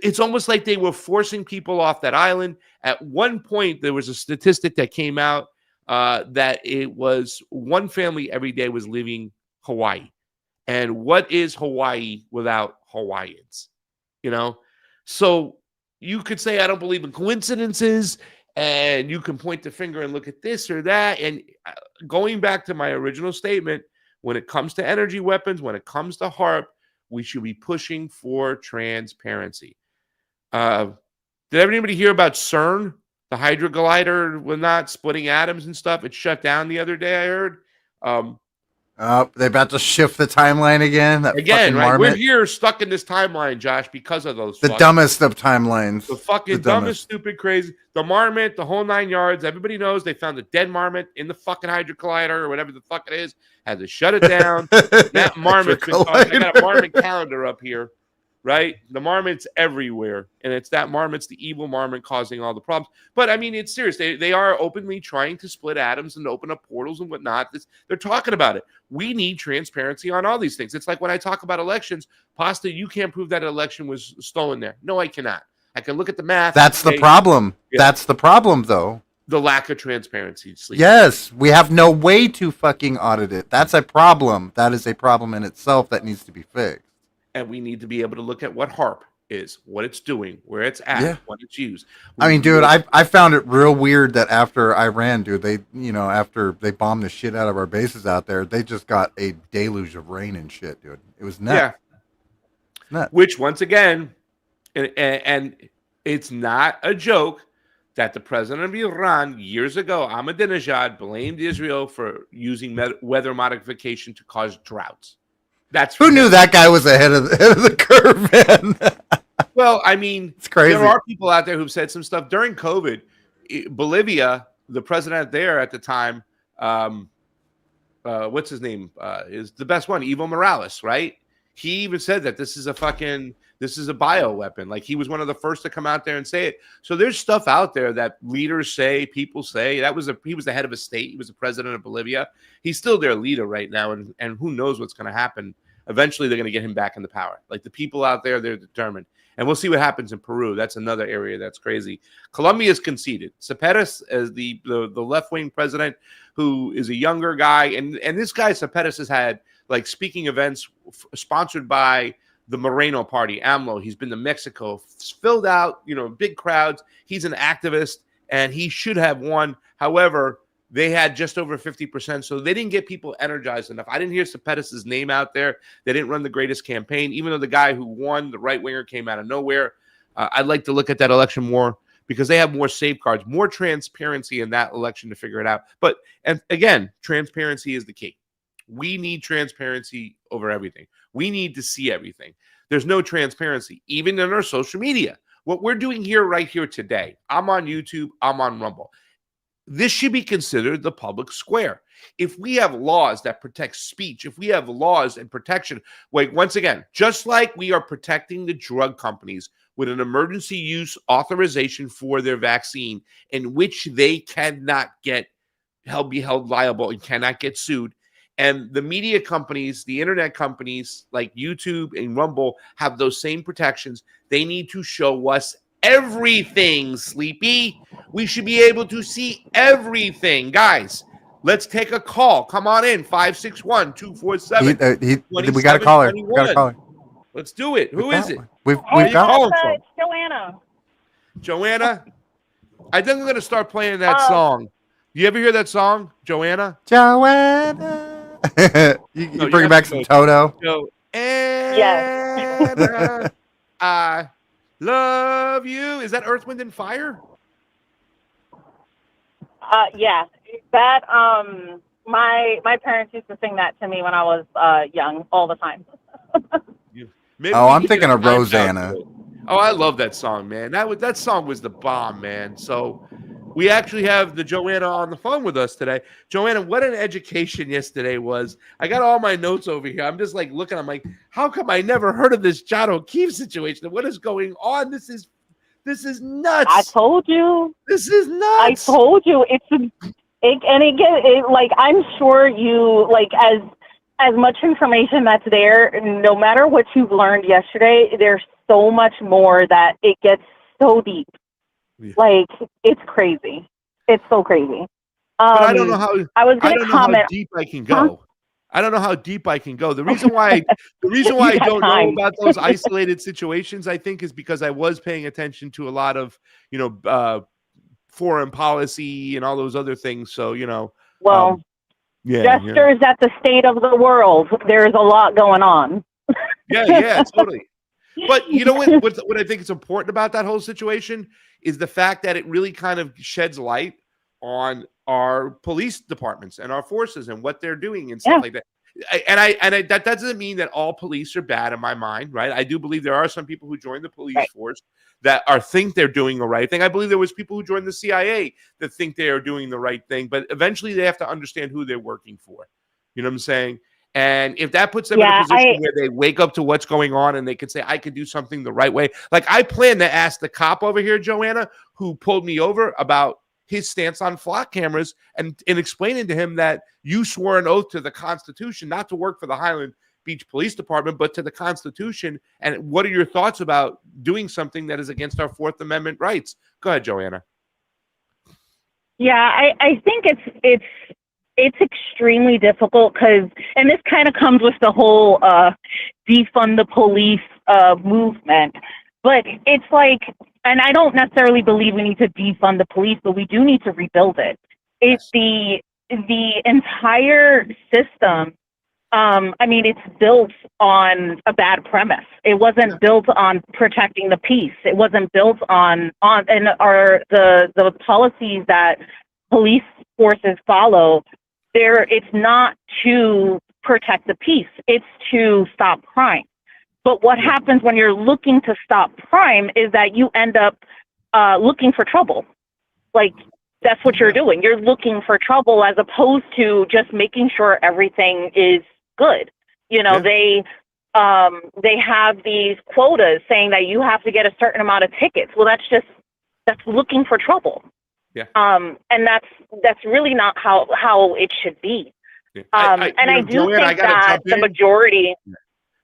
It's almost like they were forcing people off that island. At one point, there was a statistic that came out that it was one family every day was leaving Hawaii. And what is Hawaii without Hawaiians? So you could say, I don't believe in coincidences, and you can point the finger and look at this or that. And going back to my original statement, when it comes to energy weapons, when it comes to HARP, we should be pushing for transparency. Did everybody hear about CERN, the Hydra Collider, with not splitting atoms and stuff? It shut down the other day, I heard. They're about to shift the timeline again. Again, right? We're here stuck in this timeline, Josh, because of those. The dumbest of timelines. The fucking dumbest, stupid, crazy. The marmot, the whole 9 yards. Everybody knows they found a dead marmot in the fucking Hydra Collider or whatever the fuck it is. Had to shut it down. That marmot's been I got a marmot calendar up here, right? The marmot's everywhere. And it's that marmot's the evil marmot causing all the problems. But I mean, it's serious. They are openly trying to split atoms and open up portals and whatnot. They're talking about it. We need transparency on all these things. It's like when I talk about elections, Pasta, you can't prove that an election was stolen there. No, I cannot. I can look at the math. That's the problem. Yeah. That's the problem, though. The lack of transparency. Yes, we have no way to fucking audit it. That's a problem. That is a problem in itself that needs to be fixed. And we need to be able to look at what HARP is, what it's doing, where it's at, when it's used. Dude, I found it real weird that after Iran, dude, after they bombed the shit out of our bases out there, they just got a deluge of rain and shit, dude. It was nuts. Yeah. Nuts. Which, once again, and it's not a joke that the president of Iran years ago, Ahmadinejad, blamed Israel for using weather modification to cause droughts. Who knew that guy was ahead of the curve, man? Well, I mean, it's crazy. There are people out there who've said some stuff during COVID. Bolivia, the president there at the time, what's his name? Is the best one, Evo Morales, right? He even said that this is a bioweapon. Like, he was one of the first to come out there and say it. So there's stuff out there that leaders say, people say. He was the head of a state. He was the president of Bolivia. He's still their leader right now, and who knows what's going to happen. Eventually, they're going to get him back into power. Like, the people out there, they're determined. And we'll see what happens in Peru. That's another area that's crazy. Colombia's conceded. Cepeda, as the left-wing president, who is a younger guy, and this guy, Cepeda, has had like speaking events sponsored by the Moreno Party, AMLO. He's been to Mexico, filled out, big crowds. He's an activist, and he should have won. However, they had just over 50%, so they didn't get people energized enough. I didn't hear Cepedas's name out there. They didn't run the greatest campaign, even though the guy who won, the right-winger, came out of nowhere. I'd like to look at that election more because they have more safeguards, more transparency in that election to figure it out. And again, transparency is the key. We need transparency over everything. We need to see everything. There's no transparency, even in our social media. What we're doing here, right here today, I'm on YouTube, I'm on Rumble. this should be considered the public square. If we have laws that protect speech, if we have laws and protection, like once again, just like we are protecting the drug companies with an emergency use authorization for their vaccine, in which they cannot be held liable and cannot get sued. And the media companies, the internet companies like YouTube and Rumble have those same protections. They need to show us everything, Sleepy. We should be able to see everything. Guys, let's take a call. Come on in, 561-247-2721. We got a caller. We got a caller. Let's do it. Who is it? We've Where got calling from? It's Joanna. Joanna? I think I'm going to start playing that song. You ever hear that song, Joanna? Joanna. you bring back some Toto. Joanna, Yes. I love you. Is that Earth, Wind, and Fire? Yeah. That my parents used to sing that to me when I was young all the time. I'm thinking of Rosanna. Oh, I love that song, man. That song was the bomb, man. So we actually have the Joanna on the phone with us today. Joanna, what an education yesterday was. I got all my notes over here. I'm just like looking. I'm like, how come I never heard of this John O'Keefe situation? What is going on? This is nuts. I told you. This is nuts. I told you. Like, I'm sure you, like, as much information that's there, no matter what you've learned yesterday, there's so much more that it gets so deep. Yeah. Like, it's crazy. It's so crazy. But I don't know how. I was going to comment. How deep I can go. Huh? I don't know how deep I can go. The reason why I don't know about those isolated situations, I think, is because I was paying attention to a lot of, foreign policy and all those other things. So, well, gestures at the state of the world. There's a lot going on. Yeah, totally. But you know what I think is important about that whole situation is the fact that it really kind of sheds light on our police departments and our forces and what they're doing and stuff like that. And that doesn't mean that all police are bad in my mind, right? I do believe there are some people who join the police force that think they're doing the right thing. I believe there was people who joined the CIA that think they are doing the right thing, but eventually they have to understand who they're working for. You know what I'm saying? And if that puts them in a position where they wake up to what's going on and they can say, I could do something the right way. Like I plan to ask the cop over here, Joanna, who pulled me over about his stance on flock cameras and explaining to him that you swore an oath to the Constitution, not to work for the Highland Beach Police Department, but to the Constitution. And what are your thoughts about doing something that is against our Fourth Amendment rights? Go ahead, Joanna. Yeah, I think it's extremely difficult because, and this kind of comes with the whole defund the police movement, but it's like, and I don't necessarily believe we need to defund the police, but we do need to rebuild it. It's the entire system. I mean, it's built on a bad premise. It wasn't built on protecting the peace. It wasn't built on the policies that police forces follow. It's not to protect the peace. It's to stop crime. But what happens when you're looking to stop crime is that you end up looking for trouble. Like, that's what you're doing. You're looking for trouble as opposed to just making sure everything is good. They have these quotas saying that you have to get a certain amount of tickets. Well, that's looking for trouble. Yeah. And that's really not how it should be. Yeah. I do think that the majority.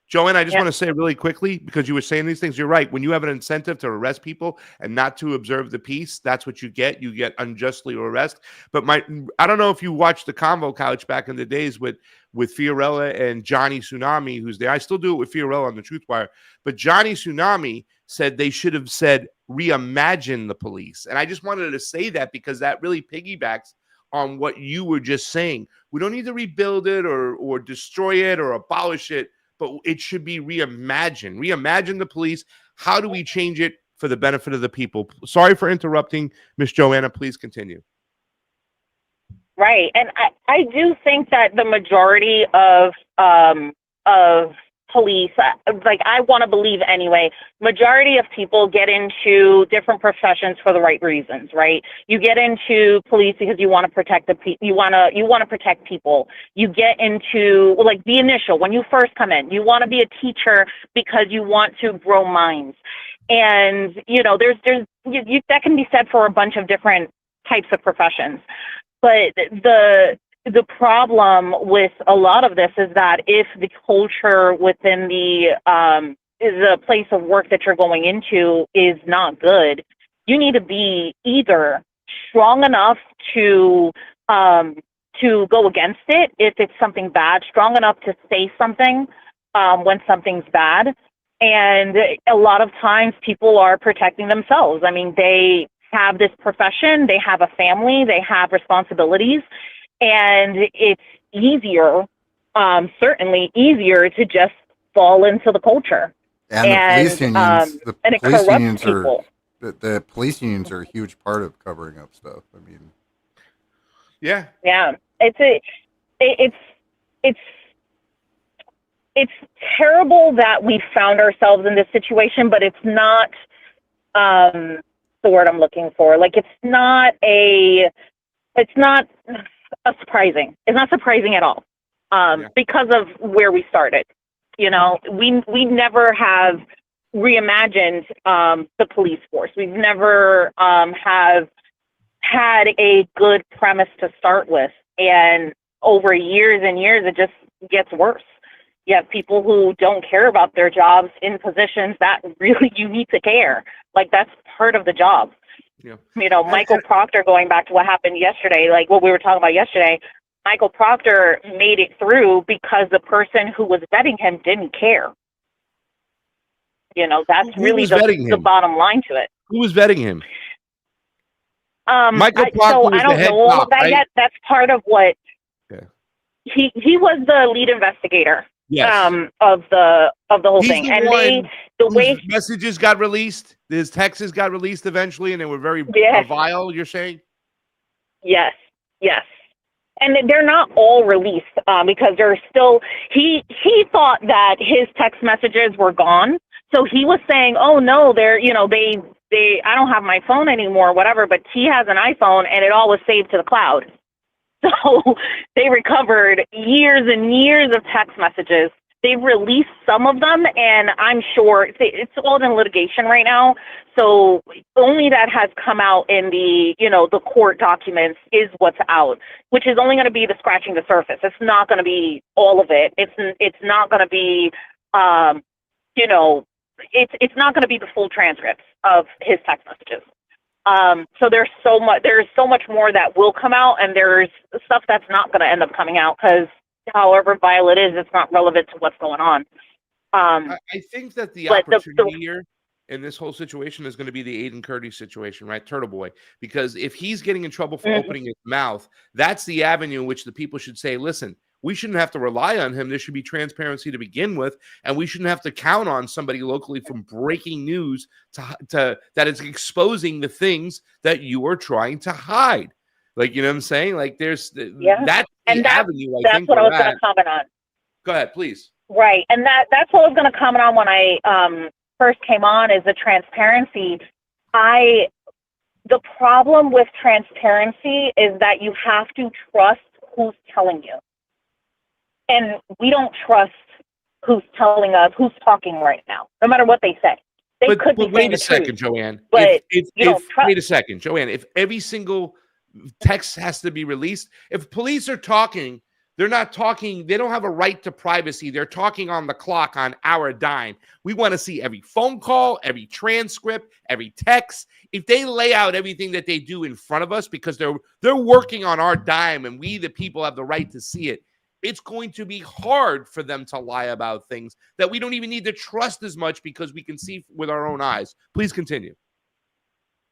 Joanne, I just want to say really quickly, because you were saying these things, you're right. When you have an incentive to arrest people and not to observe the peace, that's what you get. You get unjustly arrested. But I don't know if you watched the Convo Couch back in the days with Fiorella and Johnny Tsunami, who's there. I still do it with Fiorella on the Truth Wire. But Johnny Tsunami said they should have said reimagine the police. And I just wanted to say that because that really piggybacks on what you were just saying. We don't need to rebuild it or destroy it or abolish it, but it should be reimagined. Reimagine the police. How do we change it for the benefit of the people? Sorry for interrupting, Miss Joanna. Please continue. Right. And I do think that the majority of police, like I want to believe anyway, majority of people get into different professions for the right reasons, right? You get into police because you want to protect you want to protect people. You get into like the initial when you first come in, you want to be a teacher because you want to grow minds. And there's that can be said for a bunch of different types of professions. But the problem with a lot of this is that if the culture within the place of work that you're going into is not good, you need to be either strong enough to go against it if it's something bad, strong enough to say something when something's bad. And a lot of times people are protecting themselves. I mean, they have this profession, they have a family, they have responsibilities, and it's easier, certainly easier to just fall into the culture. And the police unions people. The police unions are a huge part of covering up stuff. I mean, yeah, it's terrible that we found ourselves in this situation, but it's not the word I'm looking for. Like it's not surprising. It's not surprising at all. Because of where we started. We never have reimagined the police force. We've never have had a good premise to start with. And over years and years, it just gets worse. You have people who don't care about their jobs in positions that really you need to care. Like that's part of the job. Yeah. Michael Proctor, going back to what happened yesterday, like what we were talking about yesterday, Michael Proctor made it through because the person who was vetting him didn't care. That's really the bottom line to it. Who was vetting him? Michael Proctor so I don't know all of that right? Yet. That's part of what he was the lead investigator. Yes. Of the whole thing. And the way messages got released, his texts got released eventually, and they were very vile, you're saying? Yes. And they're not all released because there's still he thought that his text messages were gone. So he was saying, "Oh no, they're they I don't have my phone anymore, whatever." But he has an iPhone, and it all was saved to the cloud. So they recovered years and years of text messages. They've released some of them, and I'm sure it's all in litigation right now. So only that has come out in the court documents is what's out, which is only going to be the scratching the surface. It's not going to be all of it. It's not going to be, it's not going to be the full transcripts of his text messages. So there's so much more that will come out, and there's stuff that's not going to end up coming out because however vile it is, it's not relevant to what's going on. I think that the opportunity here in this whole situation is going to be the Aiden Curtis situation, right? Turtle Boy. Because if he's getting in trouble for opening his mouth, that's the avenue in which the people should say, listen, we shouldn't have to rely on him. There should be transparency to begin with, and we shouldn't have to count on somebody locally from breaking news to that is exposing the things that you are trying to hide. Like, you know what I'm saying? Like, there's that's the avenue. That's what I was going to comment on. Go ahead, please. Right, and that's what I was going to comment on when I first came on is the transparency. The problem with transparency is that you have to trust who's telling you. And we don't trust who's telling us, who's talking right now, no matter what they say. They could be wait a second, Joanne. But wait a second, Joanne. If every single text has to be released, if police are talking, they're not talking, they don't have a right to privacy. They're talking on the clock on our dime. We want to see every phone call, every transcript, every text. If they lay out everything that they do in front of us because they're working on our dime and we, the people, have the right to see it, it's going to be hard for them to lie about things that we don't even need to trust as much because we can see with our own eyes. Please continue.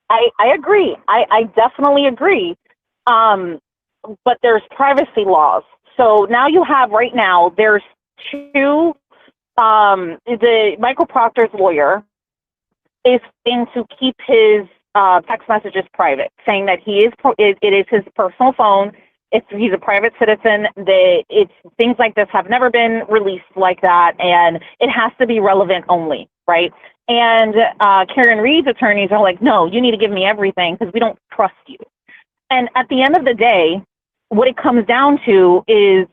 I agree. I definitely agree. But there's privacy laws. So now you have right now, there's two, the Michael Proctor's lawyer is going to keep his text messages private, saying that it is his personal phone. If he's a private citizen, things like this have never been released like that, and it has to be relevant only, right? And Karen Reed's attorneys are like, no, you need to give me everything because we don't trust you. And at the end of the day, what it comes down to is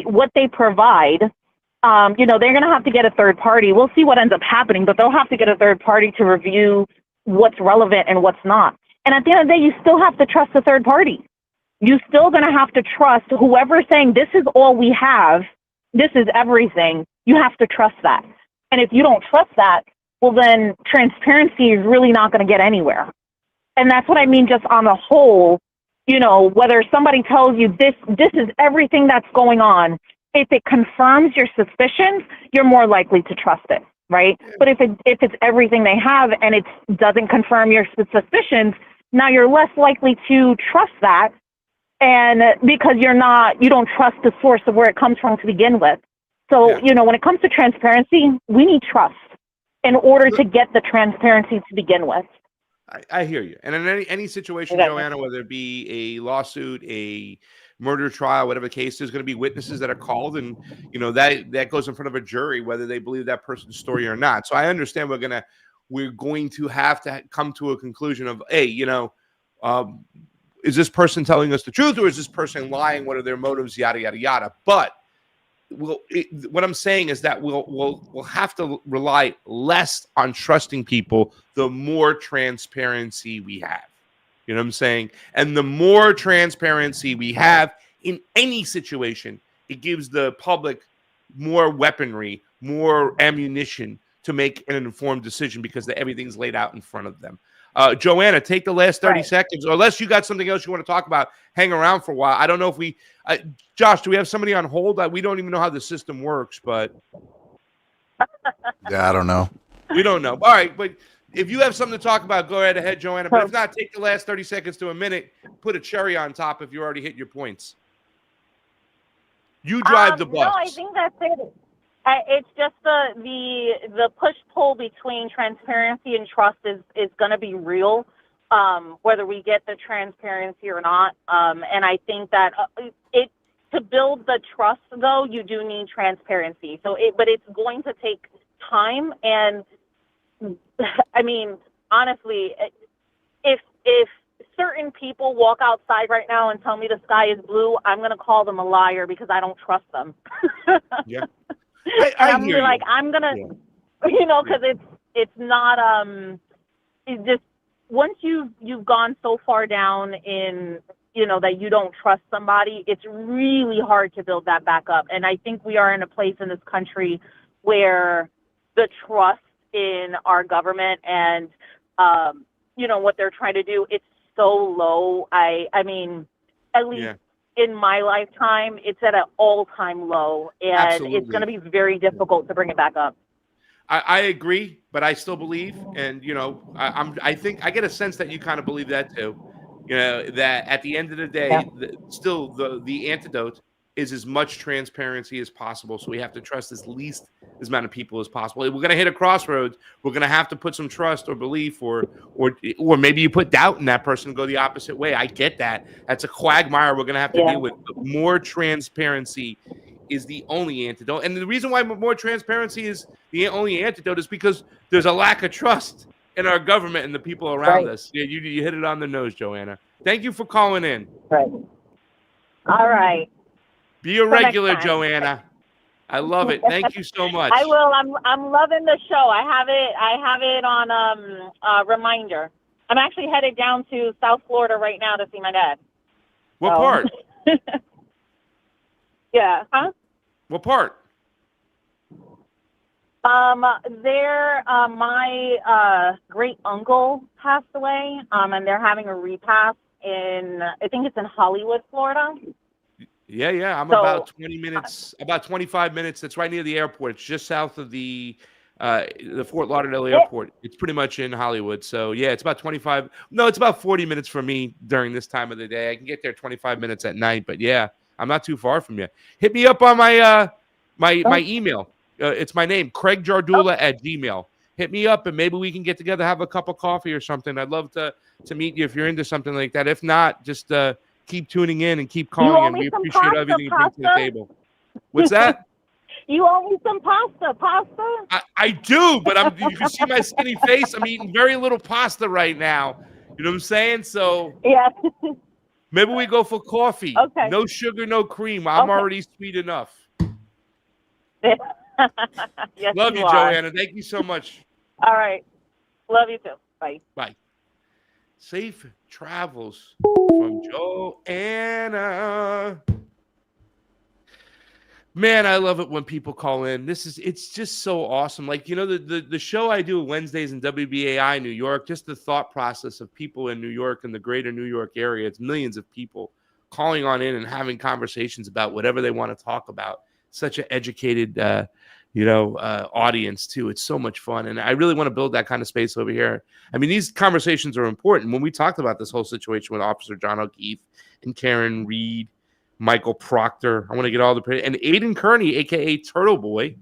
what they provide. They're going to have to get a third party. We'll see what ends up happening, but they'll have to get a third party to review what's relevant and what's not. And at the end of the day, you still have to trust the third party. You're still going to have to trust whoever's saying this is all we have, this is everything. You have to trust that. And if you don't trust that, well, then transparency is really not going to get anywhere. And that's what I mean, just on the whole, whether somebody tells you this is everything that's going on, if it confirms your suspicions, you're more likely to trust it, right? But if it's everything they have and it doesn't confirm your suspicions, now you're less likely to trust that. And because you don't trust the source of where it comes from to begin with. So, when it comes to transparency, we need trust in order to get the transparency to begin with. I hear you. And in any situation, Joanna, whether it be a lawsuit, a murder trial, whatever the case, there's going to be witnesses that are called, and that goes in front of a jury whether they believe that person's story or not. So I understand we're going to have to come to a conclusion of, hey, is this person telling us the truth, or is this person lying? What are their motives? Yada yada yada. But what I'm saying is that we'll have to rely less on trusting people the more transparency we have. You know what I'm saying? And the more transparency we have in any situation, it gives the public more weaponry, more ammunition to make an informed decision because everything's laid out in front of them. Joanna, take the last 30 seconds, or unless you got something else you want to talk about, hang around for a while. I don't know if Josh, do we have somebody on hold? We don't even know how the system works, but. Yeah, I don't know. We don't know. All right, but if you have something to talk about, go right ahead, Joanna. But if not, take the last 30 seconds to a minute, put a cherry on top if you already hit your points. You drive the bus. No, I think that's it. It's just the push-pull between transparency and trust is going to be real, whether we get the transparency or not. And I think that to build the trust, though, you do need transparency. But it's going to take time. And I mean, honestly, if certain people walk outside right now and tell me the sky is blue, I'm going to call them a liar because I don't trust them. Yeah. I'm like, I'm gonna, because it's not it's just once you've gone so far down in that you don't trust somebody, it's really hard to build that back up. And I think we are in a place in this country where the trust in our government and what they're trying to do, it's so low. I mean, at least. Yeah. In my lifetime, it's at an all-time low, and Absolutely. It's going to be very difficult to bring it back up. I agree, but I still believe, and I think I get a sense that you kind of believe that too. That at the end of the day, the antidote is as much transparency as possible. So we have to trust as least as amount of people as possible. If we're going to hit a crossroads, we're going to have to put some trust or belief or maybe you put doubt in that person and go the opposite way. I get that. That's a quagmire we're going to have to deal with. But more transparency is the only antidote. And the reason why more transparency is the only antidote is because there's a lack of trust in our government and the people around us. Yeah, you hit it on the nose, Joanna. Thank you for calling in. Right. All right. Be a regular, Joanna. I love it. Thank you so much. I will. I'm loving the show. I have it on reminder. I'm actually headed down to South Florida right now to see my dad. What part? Yeah. Huh? What part? My great uncle passed away, and they're having a repast I think it's in Hollywood, Florida. Yeah. I'm about 20 minutes, about 25 minutes. That's right near the airport. It's just south of the Fort Lauderdale airport. It's pretty much in Hollywood. So yeah, it's about 25. No, it's about 40 minutes for me during this time of the day. I can get there 25 minutes at night, but yeah, I'm not too far from you. Hit me up on my my email. It's my name, Craig Jardula @gmail. Hit me up and maybe we can get together, have a cup of coffee or something. I'd love to meet you if you're into something like that. If not, just keep tuning in and keep You calling owe in. me We some appreciate pasta, everything you bring to the pasta. table. What's that? You owe me some pasta. I do, but you can see my skinny face. I'm eating very little pasta right now. You know what I'm saying? So Yeah. maybe we go for coffee. Okay. No sugar, no cream. I'm Okay. already sweet enough. Yes, Love you you, are. Joanna. Thank you so much. All right. Love you too. Bye. Bye. Safe travels from Joanna. Man, I love it when people call in. It's just so awesome. Like, you know, the show I do Wednesdays in WBAI New York, just the thought process of people in New York and the greater New York area. It's millions of people calling on in and having conversations about whatever they want to talk about. Such an educated, audience too. It's so much fun. And I really want to build that kind of space over here. I mean, these conversations are important. When we talked about this whole situation with Officer John O'Keefe and Karen Reed, Michael Proctor. I want to get all the and Aiden Kearney, aka Turtle Boy.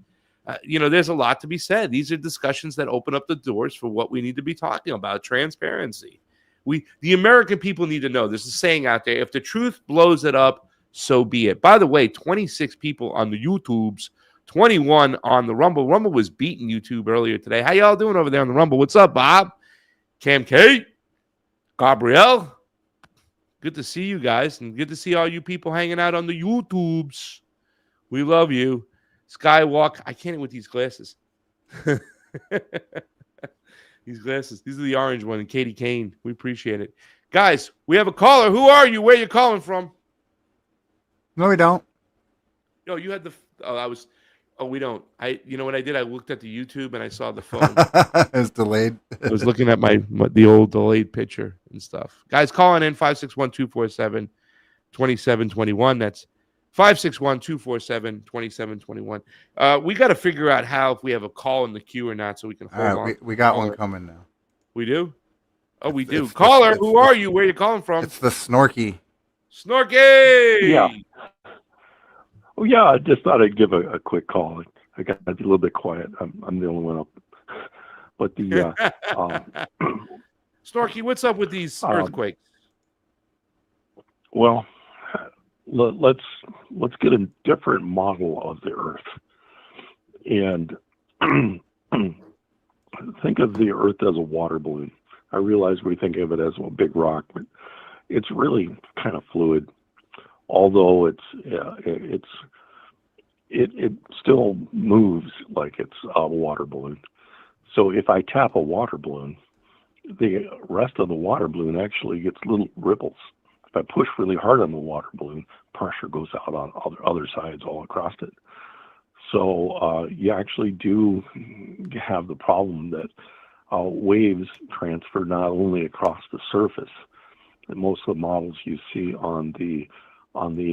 There's a lot to be said. These are discussions that open up the doors for what we need to be talking about: transparency. The American people need to know. There's a saying out there: if the truth blows it up, so be it. By the way, 26 people on the YouTubes, 21 on the Rumble. Rumble was beating YouTube earlier today. How y'all doing over there on the Rumble? What's up, Bob? Cam Kate, Gabrielle. Good to see you guys, and good to see all you people hanging out on the YouTubes. We love you. Skywalk. I can't with these glasses. These glasses. These are the orange one, and Katie Kane. We appreciate it. Guys, we have a caller. Who are you? Where are you calling from? No, we don't. No, you had the. We don't. You know what I did? I looked at the YouTube and I saw the phone. It's delayed. I was looking at the old delayed picture and stuff. Guys, calling in 561-247-2721. That's 561-247-2721. We got to figure out if we have a call in the queue or not, so we can hold All on. right, we got one coming now. We do? Oh, we do. It's Caller, who are you? Where are you calling from? It's the Snorky. Snorky! Yeah. Oh, yeah, I just thought I'd give a quick call. I got to be a little bit quiet. I'm the only one up. But the Snorky, what's up with these earthquakes? Well, let's get a different model of the Earth, and think of the Earth as a water balloon. I realize we think of it as a big rock, but it's really kind of fluid. Although it still moves like it's a water balloon. So if I tap a water balloon, the rest of the water balloon actually gets little ripples. If I push really hard on the water balloon, pressure goes out on other sides all across it. So you actually do have the problem that waves transfer not only across the surface. And most of the models you see on the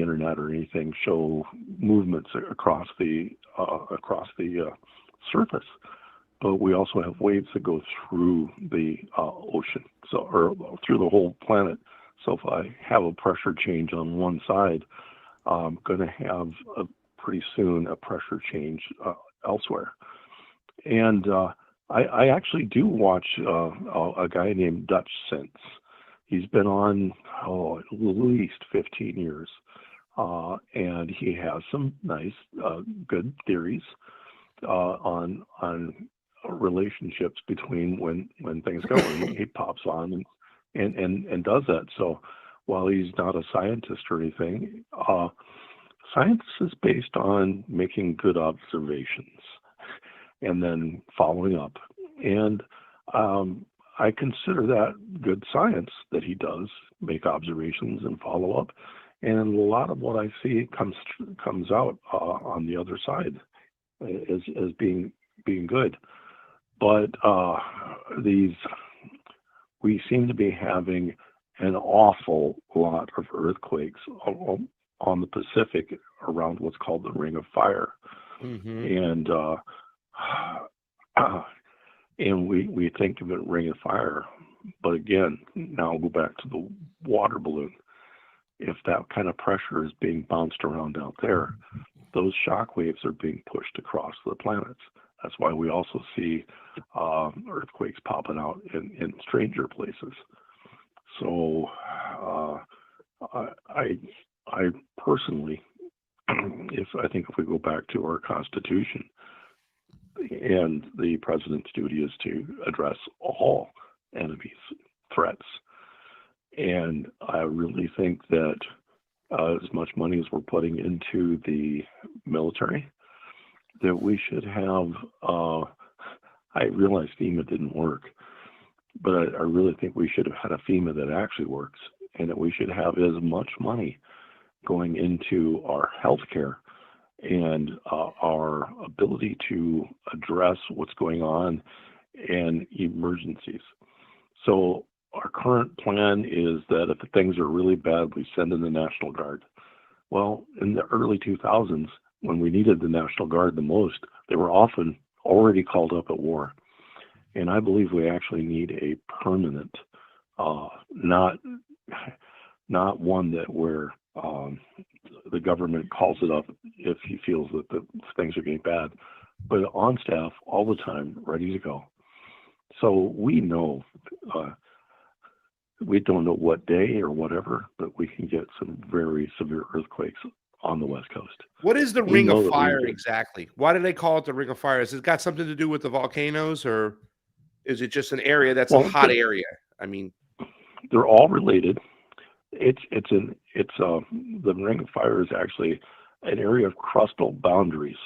internet or anything show movements across the surface, but we also have waves that go through the ocean, or through the whole planet. So if I have a pressure change on one side, I'm going to have pretty soon a pressure change elsewhere. And I actually do watch a guy named Dutch Sense. He's been on at least 15 years, and he has some nice, good theories on relationships between when things go. And he pops on and does that. So while he's not a scientist or anything, science is based on making good observations and then following up. And I consider that good science that he does make observations and follow up. And a lot of what I see comes out on the other side as being good. But we seem to be having an awful lot of earthquakes on the Pacific around what's called the Ring of Fire. Mm-hmm. And we think of it Ring of Fire, but again, now we'll go back to the water balloon. If that kind of pressure is being bounced around out there, those shock waves are being pushed across the planets. That's why we also see earthquakes popping out in stranger places. So I personally, if we go back to our Constitution, and the president's duty is to address all enemies, threats, and I really think that as much money as we're putting into the military, that we should have. I realize FEMA didn't work, but I really think we should have had a FEMA that actually works, and that we should have as much money going into our healthcare and our ability to address what's going on and emergencies. So our current plan is that if things are really bad, we send in the National Guard. Well, in the early 2000s, when we needed the National Guard the most, they were often already called up at war. And I believe we actually need a permanent, not one that where the government calls it up if he feels that the things are getting bad, but on staff all the time, ready to go. So we know, we don't know what day or whatever, but we can get some very severe earthquakes on the West Coast. What is the Ring of Fire exactly? Why do they call it the Ring of Fire? Has it got something to do with the volcanoes, or is it just an area that's a hot area? I mean, they're all related. The Ring of Fire is actually an area of crustal boundaries.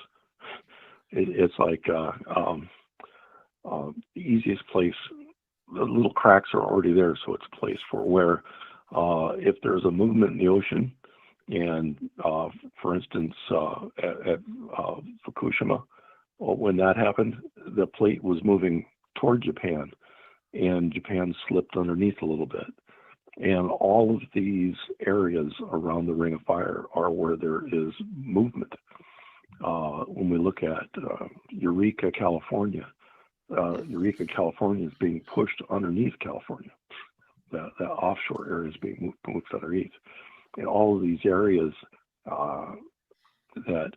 It's like the easiest place. The little cracks are already there, so it's a place for where if there's a movement in the ocean, and for instance at Fukushima, when that happened, the plate was moving toward Japan, and Japan slipped underneath a little bit. And all of these areas around the Ring of Fire are where there is movement. When we look at Eureka, California, is being pushed underneath California. That offshore area is being moved underneath. And all of these areas, that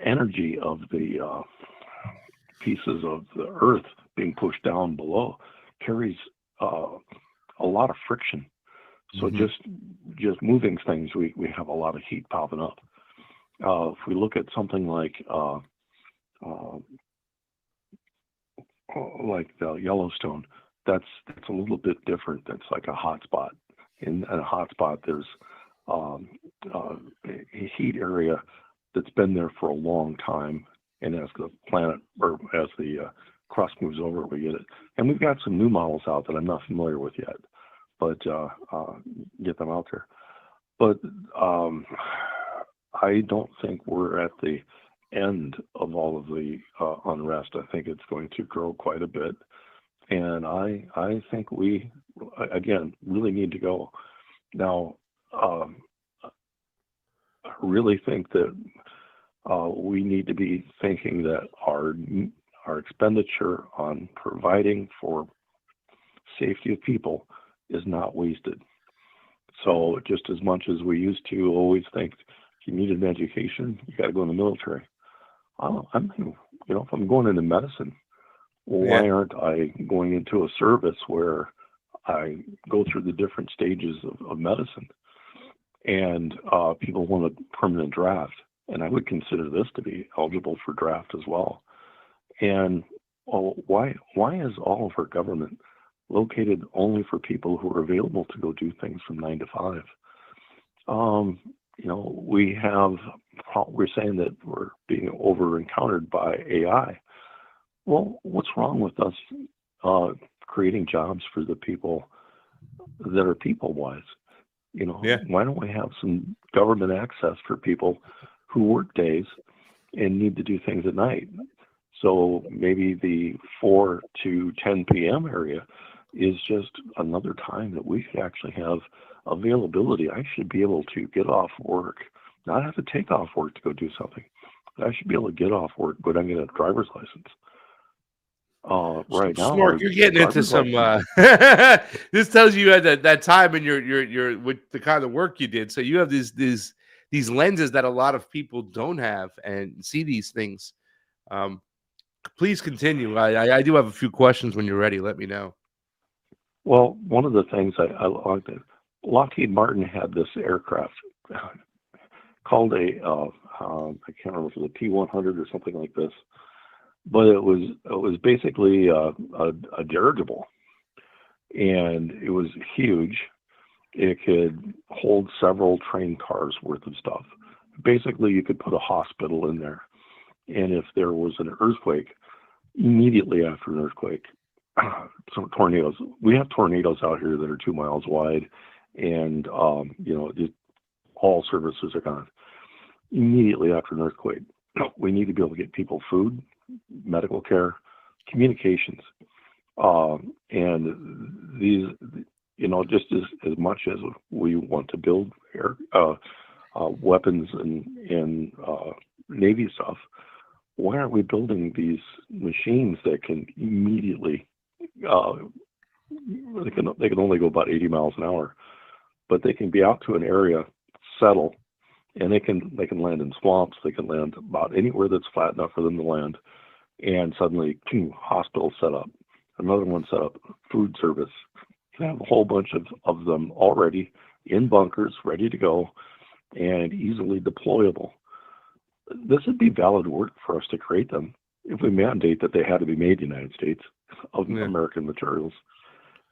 energy of the pieces of the Earth being pushed down below carries a lot of friction. So just moving things, we have a lot of heat popping up. If we look at something like the Yellowstone, that's a little bit different. That's like a hot spot. In a hot spot, there's a heat area that's been there for a long time, and as the planet or as the crust moves over, we get it. And we've got some new models out that I'm not familiar with yet, but get them out there. But I don't think we're at the end of all of the unrest. I think it's going to grow quite a bit, and I think we again really need to go. Now, I really think that we need to be thinking that our expenditure on providing for safety of people is not wasted. So just as much as we used to always think if you need an education, you got to go in the military. If I'm going into medicine, why aren't I going into a service where I go through the different stages of medicine, and people want a permanent draft, and I would consider this to be eligible for draft as well. And why is all of our government located only for people who are available to go do things from 9 to 5? We're saying that we're being over encountered by AI. Well, what's wrong with us creating jobs for the people that are people-wise? Why don't we have some government access for people who work days and need to do things at night? So maybe the 4 to 10 p.m. area is just another time that we could actually have availability. I should be able to get off work, not have to take off work to go do something. I should be able to get off work, go down and get a driver's license. Right now, Smart, you're getting into some. This tells you at that time in your with the kind of work you did. So you have these lenses that a lot of people don't have and see these things. Please continue. I do have a few questions when you're ready. Let me know. Well, one of the things I like that Lockheed Martin had this aircraft called I can't remember if it was a P-100 or something like this, but it was basically a dirigible, and it was huge. It could hold several train cars worth of stuff. Basically, you could put a hospital in there, and if there was an earthquake, immediately after an earthquake, some tornadoes. We have tornadoes out here that are 2 miles wide, and just all services are gone. Immediately after an earthquake, we need to be able to get people food, medical care, communications, and these, just as much as we want to build weapons and Navy stuff, why aren't we building these machines that can immediately they can only go about 80 miles an hour, but they can be out to an area, settle, and they can land in swamps. They can land about anywhere that's flat enough for them to land, and suddenly, hospital set up, another one set up, food service. You can have a whole bunch of them already in bunkers, ready to go, and easily deployable. This would be valid work for us to create them if we mandate that they had to be made in the United States of American materials.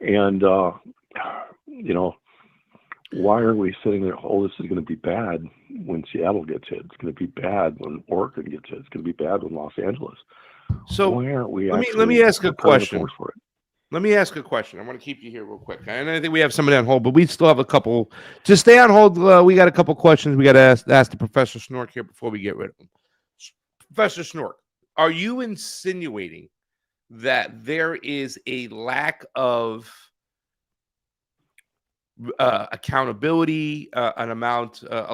And, why are we sitting there, this is going to be bad when Seattle gets hit. It's going to be bad when Oregon gets hit. It's going to be bad when Los Angeles. So why aren't we let me ask a question. For it? Let me ask a question. I want to keep you here real quick. And I think we have somebody on hold, but we still have a couple. Just stay on hold. We got a couple questions we got to ask the Professor Snork here before we get rid of him. Professor Snork, are you insinuating that there is a lack of accountability, a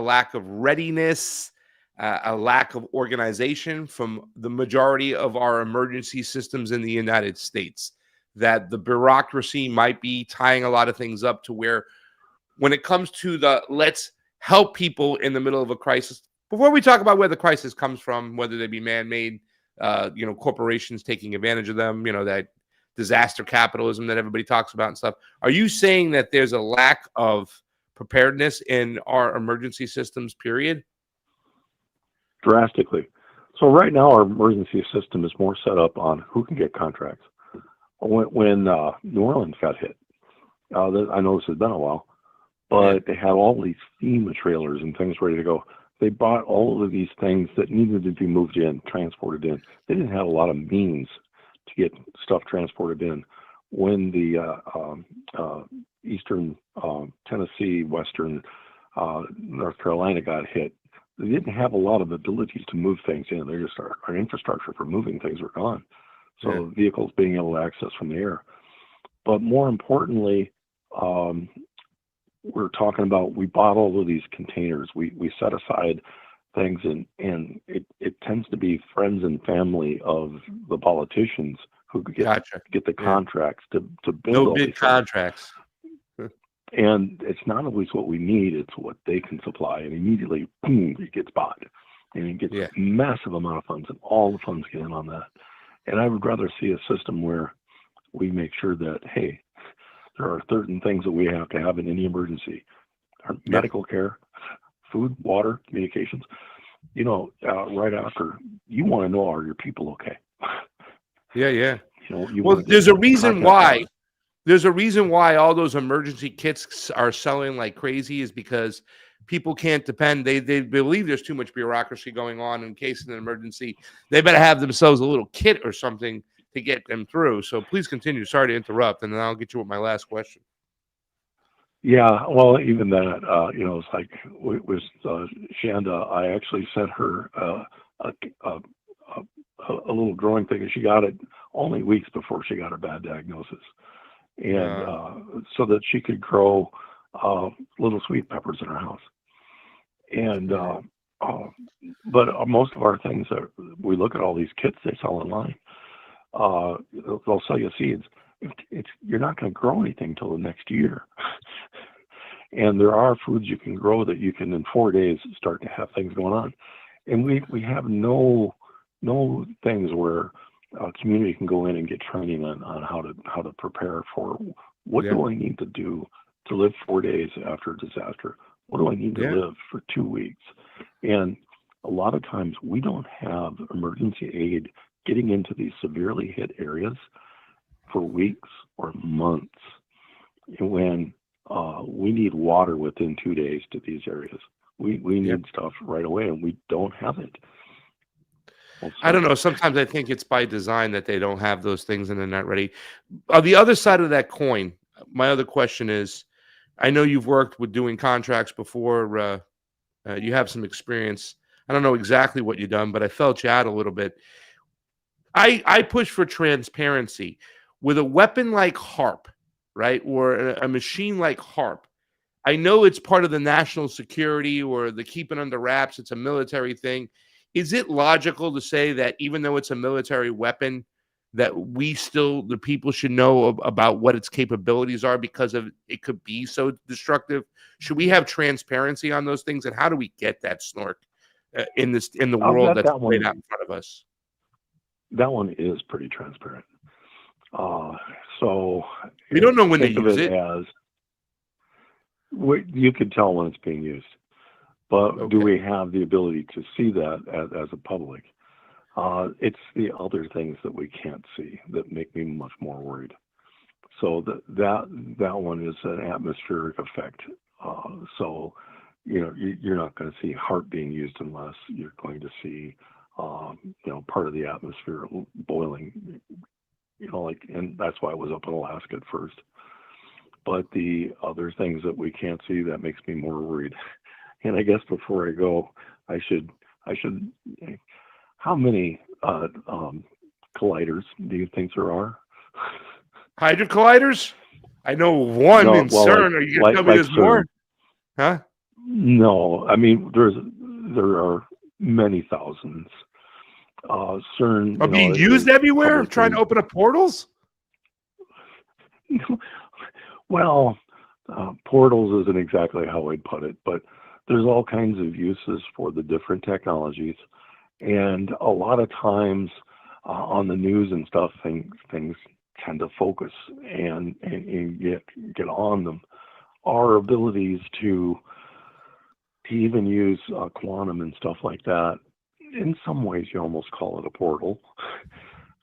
lack of readiness, a lack of organization from the majority of our emergency systems in the United States, that the bureaucracy might be tying a lot of things up to where when it comes to let's help people in the middle of a crisis, before we talk about where the crisis comes from, whether they be man-made, corporations taking advantage of them, that disaster capitalism that everybody talks about and stuff. Are you saying that there's a lack of preparedness in our emergency systems, period? Drastically. So right now our emergency system is more set up on who can get contracts. When New Orleans got hit, I know this has been a while, but they had all these FEMA trailers and things ready to go. They bought all of these things that needed to be moved in, transported in. They didn't have a lot of means to get stuff transported in. When the eastern Tennessee, western North Carolina got hit, they didn't have a lot of abilities to move things in. They just our infrastructure for moving things were gone. So vehicles being able to access from the air. But more importantly, we're talking about, we bought all of these containers. We set aside things, and it tends to be friends and family of the politicians who could get the contracts to build all these contracts. And it's not always what we need, it's what they can supply. And immediately, boom, it gets bought. And it gets a massive amount of funds, and all the funds get in on that. And I would rather see a system where we make sure that, hey, there are certain things that we have to have in any emergency. Our medical care, food, water, communications. Right after, you want to know, are your people okay? There's a reason why. There's a reason why all those emergency kits are selling like crazy, is because people can't depend. They believe there's too much bureaucracy going on in case of an emergency. They better have themselves a little kit or something to get them through. So please continue. Sorry to interrupt, and then I'll get you with my last question. Yeah, well, even that, it's like with Shanda, I actually sent her a little growing thing, and she got it only weeks before she got her bad diagnosis. And so that she could grow little sweet peppers in her house. And but most of our things we look at all these kits they sell online. They'll sell you seeds. You're not going to grow anything till the next year. And there are foods you can grow that you can in 4 days start to have things going on. And we have no things where a community can go in and get training on how to prepare for what do I need to do to live 4 days after a disaster? What do I need to Yeah. live for 2 weeks? And a lot of times we don't have emergency aid getting into these severely hit areas for weeks or months when we need water within 2 days to these areas. We Yep. need stuff right away, and we don't have it. I don't know. Sometimes I think it's by design that they don't have those things and they're not ready. On the other side of that coin, my other question is, I know you've worked with doing contracts before. You have some experience. I don't know exactly what you've done, but I felt you out a little bit. I push for transparency with a weapon like HARP, right, or a machine like HARP. I know it's part of the national security or the keep it under wraps. It's a military thing. Is it logical to say that even though it's a military weapon, that the people should know about what its capabilities are because of it could be so destructive? Should we have transparency on those things, and how do we get that, Snork, in the world that's laid out in front of us? That one is pretty transparent. So We don't know when they think of use it it. as you can tell when it's being used, but do Okay. we have the ability to see that as a public? It's the other things that we can't see that make me much more worried. So that one is an atmospheric effect. So you're not going to see HARP being used unless you're going to see part of the atmosphere boiling. And that's why I was up in Alaska at first. But the other things that we can't see, that makes me more worried. And I guess before I go, I should. How many colliders do you think there are? Hydro colliders? I know one in CERN. Are you going to tell me there's more? Huh? No, I mean there are many thousands. CERN are being used everywhere, trying to open up portals. Well, portals isn't exactly how I'd put it, but there's all kinds of uses for the different technologies, and a lot of times on the news and stuff, things tend to focus and get on them. Our abilities to even use quantum and stuff like that, in some ways you almost call it a portal.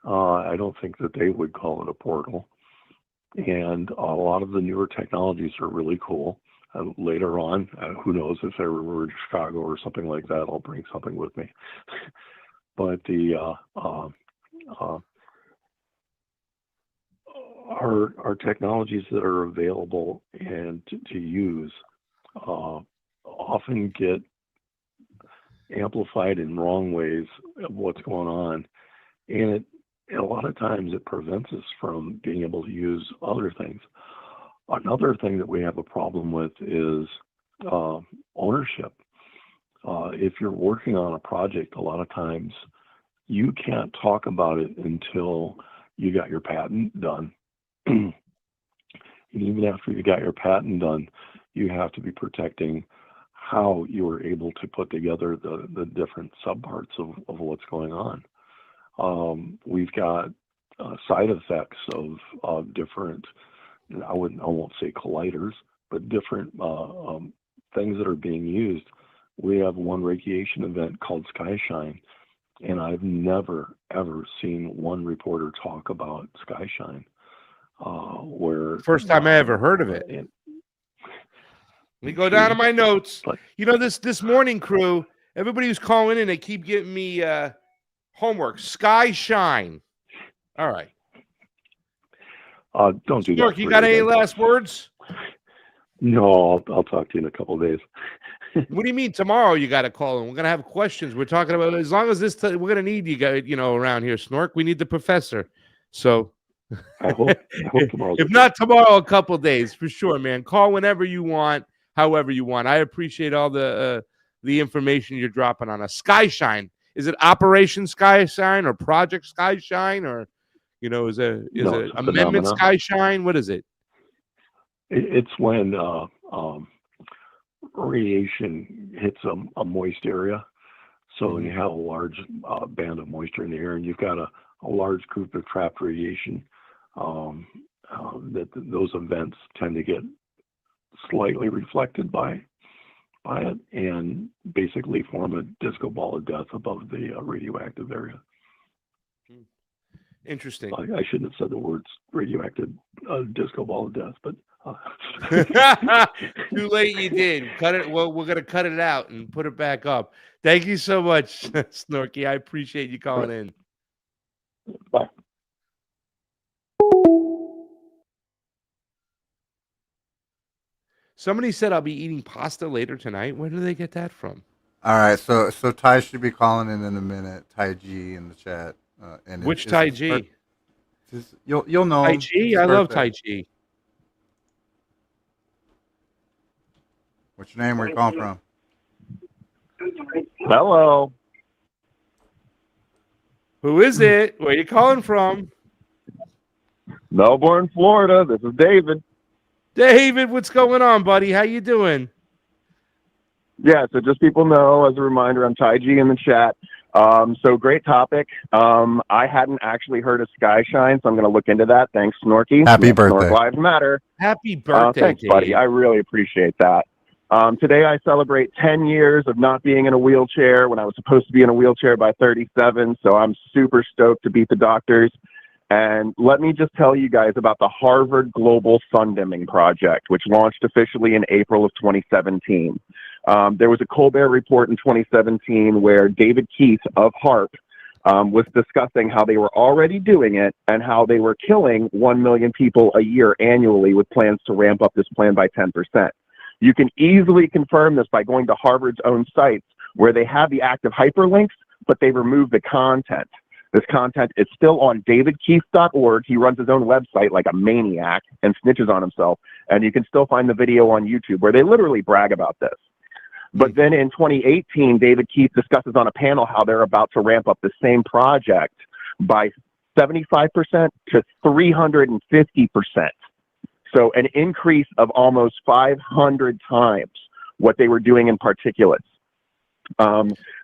I don't think that they would call it a portal. And a lot of the newer technologies are really cool. Later on, who knows, if I were in Chicago or something like that, I'll bring something with me. But our technologies that are available and to use often get amplified in wrong ways of what's going on, and a lot of times it prevents us from being able to use other things. Another thing that we have a problem with is ownership. If you're working on a project, a lot of times you can't talk about it until you got your patent done. And even after you got your patent done, you have to be protecting how you were able to put together the different subparts of what's going on. We've got side effects of different, I won't say colliders, but different things that are being used. We have one radiation event called Skyshine, and I've never, ever seen one reporter talk about Skyshine. Where First time I ever heard of it. Let me go down to my notes. But, this morning crew, everybody who's calling in, they keep getting me homework. Skyshine. All right. Don't do Mark, that. You got any last words? No, I'll talk to you in a couple of days. What do you mean tomorrow you got to call in? We're going to have questions. We're talking about, as long as we're going to need you guys, around here, Snork. We need the professor. So I hope tomorrow's if not tomorrow, a couple of days for sure, man. Call whenever you want, however you want. I appreciate all the information you're dropping on us. Skyshine. Is it Operation Skyshine or Project Skyshine, or is it Amendment Skyshine? What is it? It's when radiation hits a moist area. So when you have a large band of moisture in the air, and you've got a large group of trapped radiation, that those events tend to get slightly reflected by it and basically form a disco ball of death above the radioactive area. Interesting. I shouldn't have said the words radioactive disco ball of death, but too late. You did. Cut it. Well, we're gonna cut it out and put it back up. Thank you so much, Snorky. I appreciate you calling in. Bye. Somebody said I'll be eating pasta later tonight. Where do they get that from? All right, so Ty should be calling in a minute. Ty G in the chat. And Which Tai G? You'll know Tai him. G. I love Tai G. What's your name? Where you calling from? Hello. Who is it? Where you calling from? Melbourne, Florida. This is David. David, what's going on, buddy? How you doing? Yeah, so just people know, as a reminder, I'm Tai G in the chat. So great topic. I hadn't actually heard of Sky Shine, so I'm going to look into that. Thanks, Snorky. Happy birthday. Snork Lives Matter. Happy birthday, thanks, Dave. buddy. I really appreciate that. Today I celebrate 10 years of not being in a wheelchair when I was supposed to be in a wheelchair by 37, so I'm super stoked to beat the doctors. And let me just tell you guys about the Harvard Global Sun Dimming Project, which launched officially in April of 2017. There was a Colbert report in 2017 where David Keith of HARP was discussing how they were already doing it and how they were killing 1 million people a year annually with plans to ramp up this plan by 10%. You can easily confirm this by going to Harvard's own sites where they have the active hyperlinks, but they remove the content. This content is still on davidkeith.org. He runs his own website like a maniac and snitches on himself. And you can still find the video on YouTube where they literally brag about this. But then in 2018, David Keith discusses on a panel how they're about to ramp up the same project by 75% to 350%. So an increase of almost 500 times what they were doing in particulates.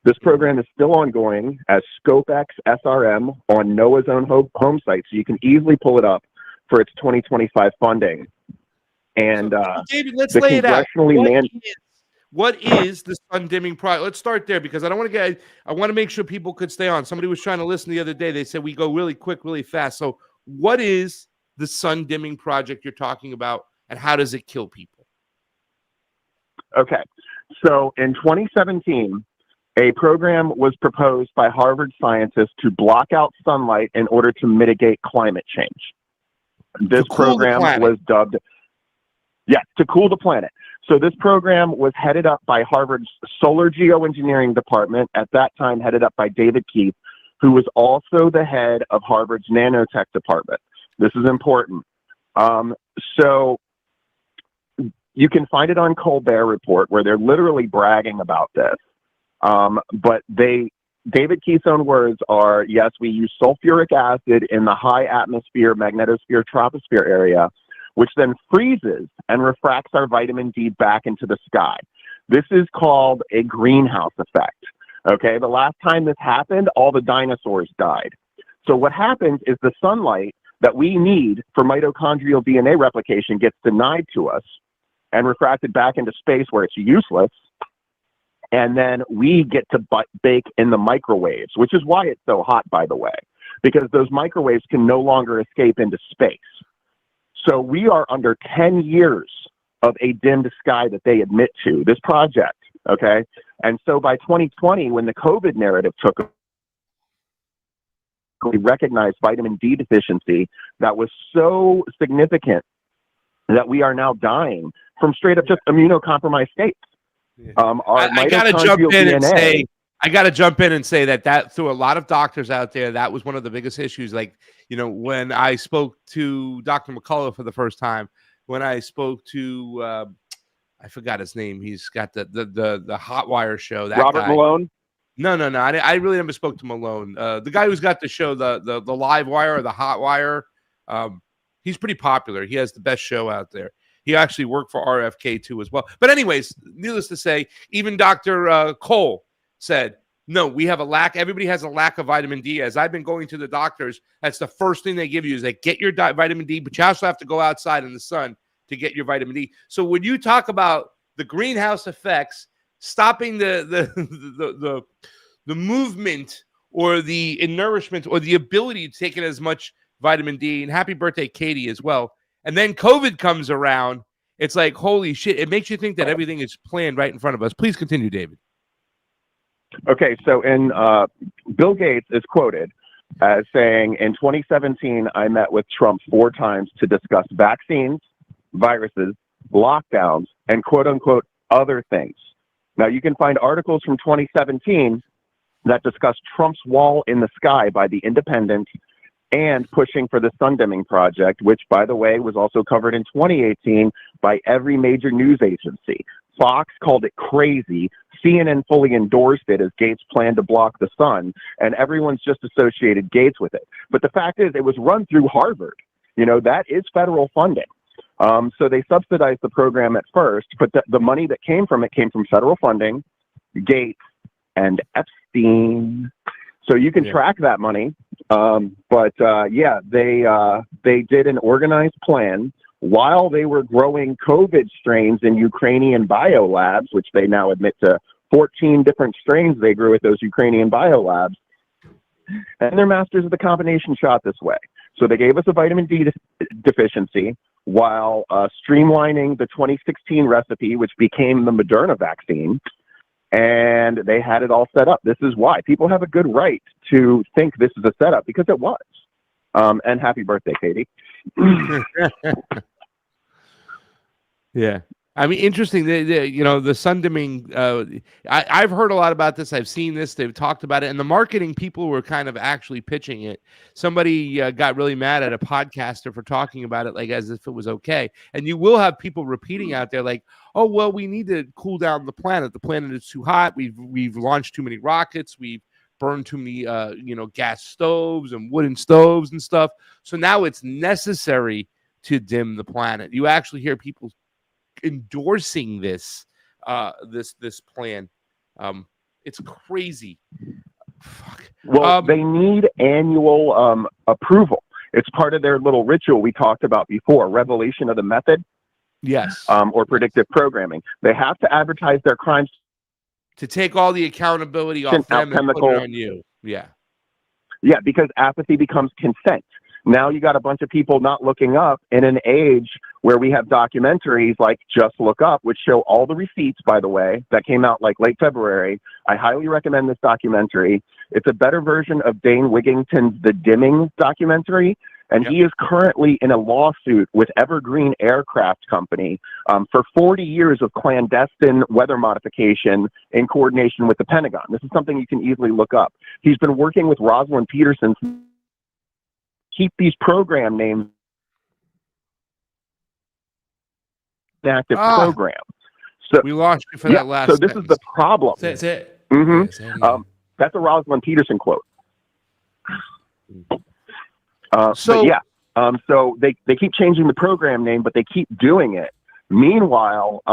This program is still ongoing as ScopeX SRM on NOAA's own home site, so you can easily pull it up for its 2025 funding. And so, David, let's lay it out. What is the sun dimming project? Let's start there because I want to make sure people could stay on. Somebody was trying to listen the other day. They said we go really quick, really fast. So what is the sun dimming project you're talking about, and how does it kill people? Okay. So in 2017, a program was proposed by Harvard scientists to block out sunlight in order to mitigate climate change. This program was dubbed, to cool the planet. So this program was headed up by Harvard's Solar Geoengineering Department, at that time headed up by David Keith, who was also the head of Harvard's Nanotech Department. This is important. So you can find it on Colbert Report where they're literally bragging about this. But David Keith's own words are, yes, we use sulfuric acid in the high atmosphere, magnetosphere, troposphere area, which then freezes and refracts our vitamin D back into the sky. This is called a greenhouse effect. Okay, the last time this happened, all the dinosaurs died. So what happens is the sunlight that we need for mitochondrial DNA replication gets denied to us and refracted back into space where it's useless. And then we get to bake in the microwaves, which is why it's so hot, by the way, because those microwaves can no longer escape into space. So we are under 10 years of a dimmed sky that they admit to, this project, okay? And so by 2020, when the COVID narrative took, we recognized vitamin D deficiency that was so significant that we are now dying from straight up just immunocompromised states. I got to jump in and say, that through a lot of doctors out there, that was one of the biggest issues. Like, when I spoke to Dr. McCullough for the first time, when I spoke to, I forgot his name. He's got the Hot Wire show. That Robert guy. Malone? No. I really never spoke to Malone. The guy who's got the show, the Live Wire or the Hot Wire. He's pretty popular. He has the best show out there. He actually worked for RFK too as well. But anyways, needless to say, even Dr. Cole said, no, we have a lack. Everybody has a lack of vitamin D. As I've been going to the doctors, that's the first thing they give you is they get your vitamin D, but you also have to go outside in the sun to get your vitamin D. So when you talk about the greenhouse effects, stopping the movement or the nourishment or the ability to take in as much vitamin D, and happy birthday, Katie, as well. And then COVID comes around. It's like, holy shit. It makes you think that everything is planned right in front of us. Please continue, David. Okay, so Bill Gates is quoted as saying, in 2017, I met with Trump 4 times to discuss vaccines, viruses, lockdowns, and quote unquote other things. Now, you can find articles from 2017 that discuss Trump's wall in the sky by The Independent and pushing for the sun dimming project, which, by the way, was also covered in 2018 by every major news agency. Fox called it crazy. CNN fully endorsed it as Gates' plan to block the sun, and everyone's just associated Gates with it. But the fact is, it was run through Harvard. You know, that is federal funding. So they subsidized the program at first, but the money that came from it came from federal funding, Gates, and Epstein. So you can track that money. They did an organized plan while they were growing COVID strains in Ukrainian biolabs, which they now admit to 14 different strains they grew at those Ukrainian biolabs. And they're masters of the combination shot this way. So they gave us a vitamin D deficiency while streamlining the 2016 recipe, which became the Moderna vaccine. And they had it all set up. This is why people have a good right to think this is a setup, because it was. And happy birthday, Katie. Yeah. I mean, interesting. The sun dimming. I've heard a lot about this. I've seen this. They've talked about it, and the marketing people were kind of actually pitching it. Somebody got really mad at a podcaster for talking about it, like as if it was okay. And you will have people repeating out there, like, "Oh, well, we need to cool down the planet. The planet is too hot. We've launched too many rockets. We've burned too many, gas stoves and wooden stoves and stuff. So now it's necessary to dim the planet." You actually hear people endorsing this plan. It's crazy. Fuck. Well, they need annual approval. It's part of their little ritual we talked about before, revelation of the method. Yes. Or predictive programming. They have to advertise their crimes to take all the accountability off them and put it on you. Yeah. Yeah, because apathy becomes consent. Now you got a bunch of people not looking up in an age where we have documentaries like Just Look Up, which show all the receipts, by the way, that came out like late February. I highly recommend this documentary. It's a better version of Dane Wigington's The Dimming documentary. And he is currently in a lawsuit with Evergreen Aircraft Company for 40 years of clandestine weather modification in coordination with the Pentagon. This is something you can easily look up. He's been working with Rosalind Peterson to keep these program names active program. So we lost you for that last. So this is the problem. That's it. Mm-hmm. That's a Rosalind Peterson quote. So they keep changing the program name, but they keep doing it. Meanwhile,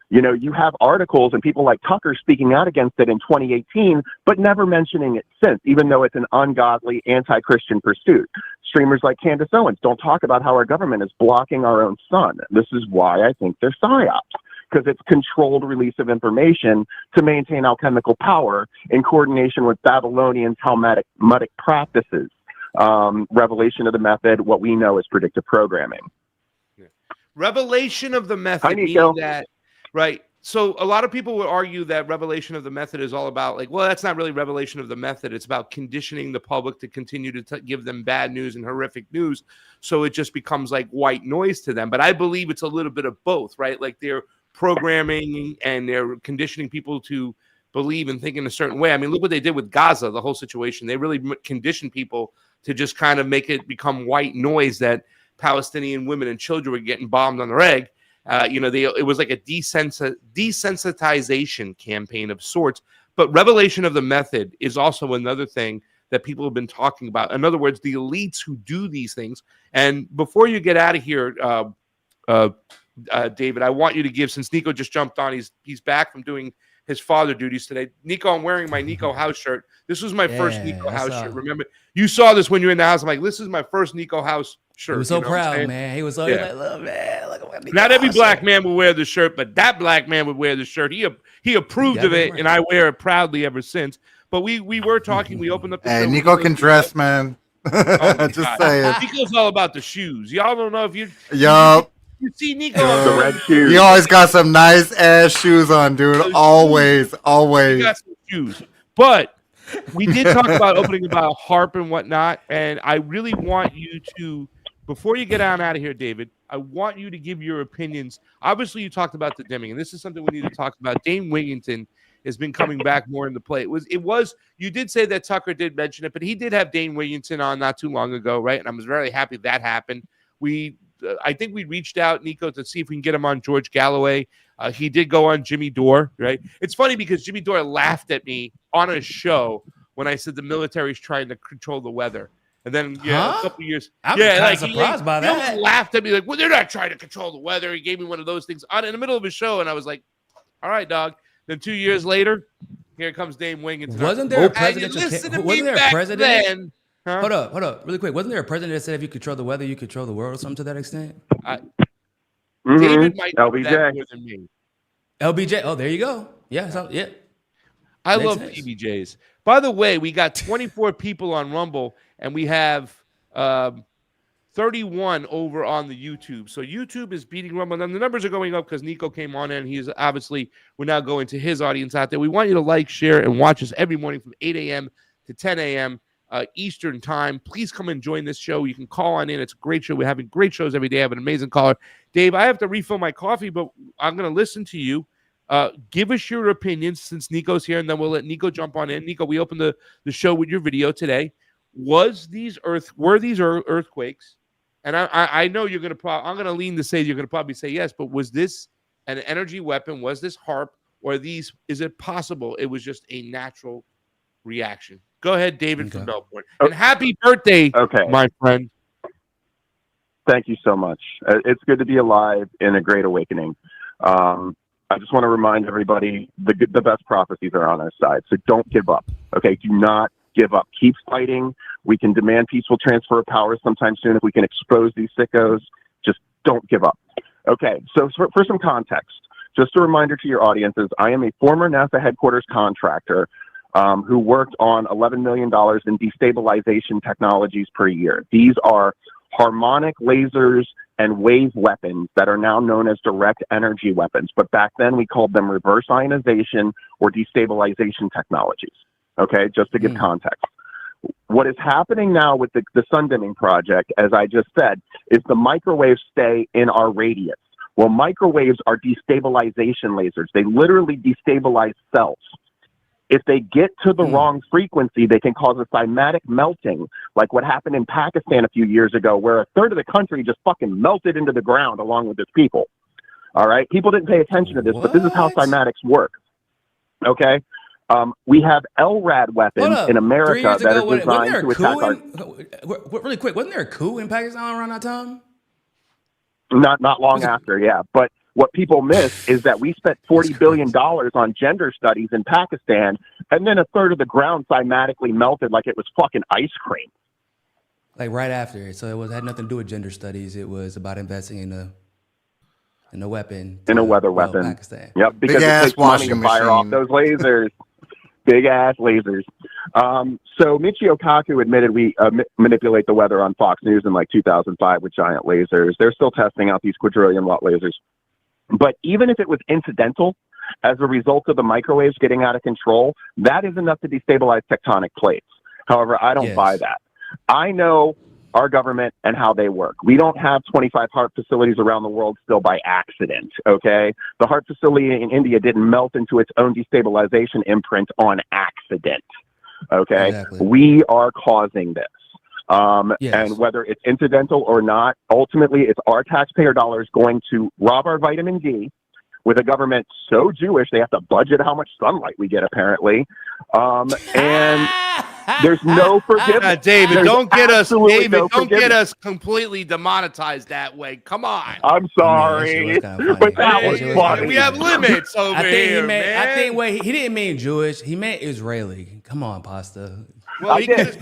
you have articles and people like Tucker speaking out against it in 2018, but never mentioning it since, even though it's an ungodly, anti-Christian pursuit. Streamers like Candace Owens don't talk about how our government is blocking our own sun. This is why I think they're psyops, because it's controlled release of information to maintain alchemical power in coordination with Babylonian Talmudic practices. Revelation of the method, what we know is predictive programming. Revelation of the method, meaning that, right? So a lot of people would argue that revelation of the method is all about, like, well, that's not really revelation of the method. It's about conditioning the public to continue to give them bad news and horrific news. So it just becomes like white noise to them. But I believe it's a little bit of both, right? Like they're programming and they're conditioning people to believe and think in a certain way. I mean, look what they did with Gaza, the whole situation. They really conditioned people to just kind of make it become white noise that Palestinian women and children were getting bombed on their egg. It was like a desensitization campaign of sorts. But revelation of the method is also another thing that people have been talking about. In other words, the elites who do these things. And before you get out of here, David, I want you to give, since Nico just jumped on, he's back from doing his father duties today. Nico, I'm wearing my Nico House shirt. This was my first Nico House shirt. Remember, you saw this when you were in the house. I'm like, this is my first Nico House shirt. He was so you know what I'm proud, saying? man. He was so Yeah. like, look, man, look at what Not every black man would wear the shirt, but that black man would wear the shirt. He approved of it, right. and I wear it proudly ever since. But we were talking. We opened up the Hey, show. Nico can dress, man. Oh, Just saying. Nico's all about the shoes. Y'all don't know if you. Yup. You see Nico. The red shoes. You always got some nice ass shoes on, dude. Always, He always. got some shoes. But we did talk about opening about harp and whatnot, and I really want you to, before you get on out of here, David, I want you to give your opinions. Obviously, you talked about the dimming, and this is something we need to talk about. Dane Wigington has been coming back more into play. It was you did say that Tucker did mention it, but he did have Dane Wigington on not too long ago, right? And I was very happy that happened. I think we reached out, Nico, to see if we can get him on George Galloway. He did go on Jimmy Dore, right? It's funny because Jimmy Dore laughed at me on a show when I said the military's trying to control the weather. And then, a couple years. I'm kind of surprised by that. He almost laughed at me like, well, they're not trying to control the weather. He gave me one of those things in the middle of a show, and I was like, all right, dog. Then 2 years later, here comes Dane Wigington. Wasn't there a presidential president? Then, huh? Hold up, really quick. Wasn't there a president that said if you control the weather, you control the world or something to that extent? David might know LBJ. that more than me. LBJ. Oh, there you go. Yeah, yeah. I Makes love sense. PBJs. By the way, we got 24 people on Rumble, and we have 31 over on the YouTube. So YouTube is beating Rumble. And the numbers are going up because Nico came on, and he's obviously, we're now going to his audience out there. We want you to like, share, and watch us every morning from 8 a.m. to 10 a.m. Eastern time. Please come and join this show. You can call on in. It's a great show. We're having great shows every day. I have an amazing caller. Dave, I have to refill my coffee, but I'm going to listen to you. Give us your opinions since Nico's here, and then we'll let Nico jump on in. Nico, we opened the show with your video today. Were these earthquakes? And I know you're going to I'm going to lean to say you're going to probably say yes, but was this an energy weapon? Was this HARP? Or is it possible it was just a natural reaction? Go ahead, David from Melbourne. And happy birthday, my friend. Thank you so much. It's good to be alive in a great awakening. I just want to remind everybody the best prophecies are on our side. So don't give up. Okay, do not give up. Keep fighting. We can demand peaceful transfer of power sometime soon if we can expose these sickos. Just don't give up. Okay, so for some context, just a reminder to your audiences, I am a former NASA headquarters contractor who worked on $11 million in destabilization technologies per year. These are harmonic lasers and wave weapons that are now known as direct energy weapons. But back then we called them reverse ionization or destabilization technologies. Okay, just to give context. What is happening now with the sun dimming project, as I just said, is the microwaves stay in our radius. Well, microwaves are destabilization lasers. They literally destabilize cells. If they get to the wrong frequency, they can cause a cymatic melting, like what happened in Pakistan a few years ago, where a third of the country just fucking melted into the ground along with its people. All right? People didn't pay attention to this, but this is how cymatics work. Okay? We have LRAD weapons in America that are designed to attack our... Really quick, wasn't there a coup in Pakistan around that time? Not long after, yeah. But what people miss is that we spent $40 billion on gender studies in Pakistan, and then a third of the ground cymatically melted like it was fucking ice cream. Like right after. So it had nothing to do with gender studies. It was about investing in a weapon. In a weather weapon. Pakistan. Yep, because it takes money to fire off those lasers. Big ass lasers. So Michio Kaku admitted we manipulate the weather on Fox News in like 2005 with giant lasers. They're still testing out these quadrillion watt lasers. But even if it was incidental as a result of the microwaves getting out of control, that is enough to destabilize tectonic plates. However, I don't buy that. I know our government and how they work. We don't have 25 HARP facilities around the world still by accident, okay? The HARP facility in India didn't melt into its own destabilization imprint on accident, okay? Exactly. We are causing this. And whether it's incidental or not, ultimately it's our taxpayer dollars going to rob our vitamin D with a government so Jewish they have to budget how much sunlight we get, apparently. And there's no forgiveness. David, don't get us completely demonetized that way. Come on. I'm sorry. But that was funny. We have limits over here, man. I think he didn't mean Jewish. He meant Israeli. Come on, Pasta. Well, I did.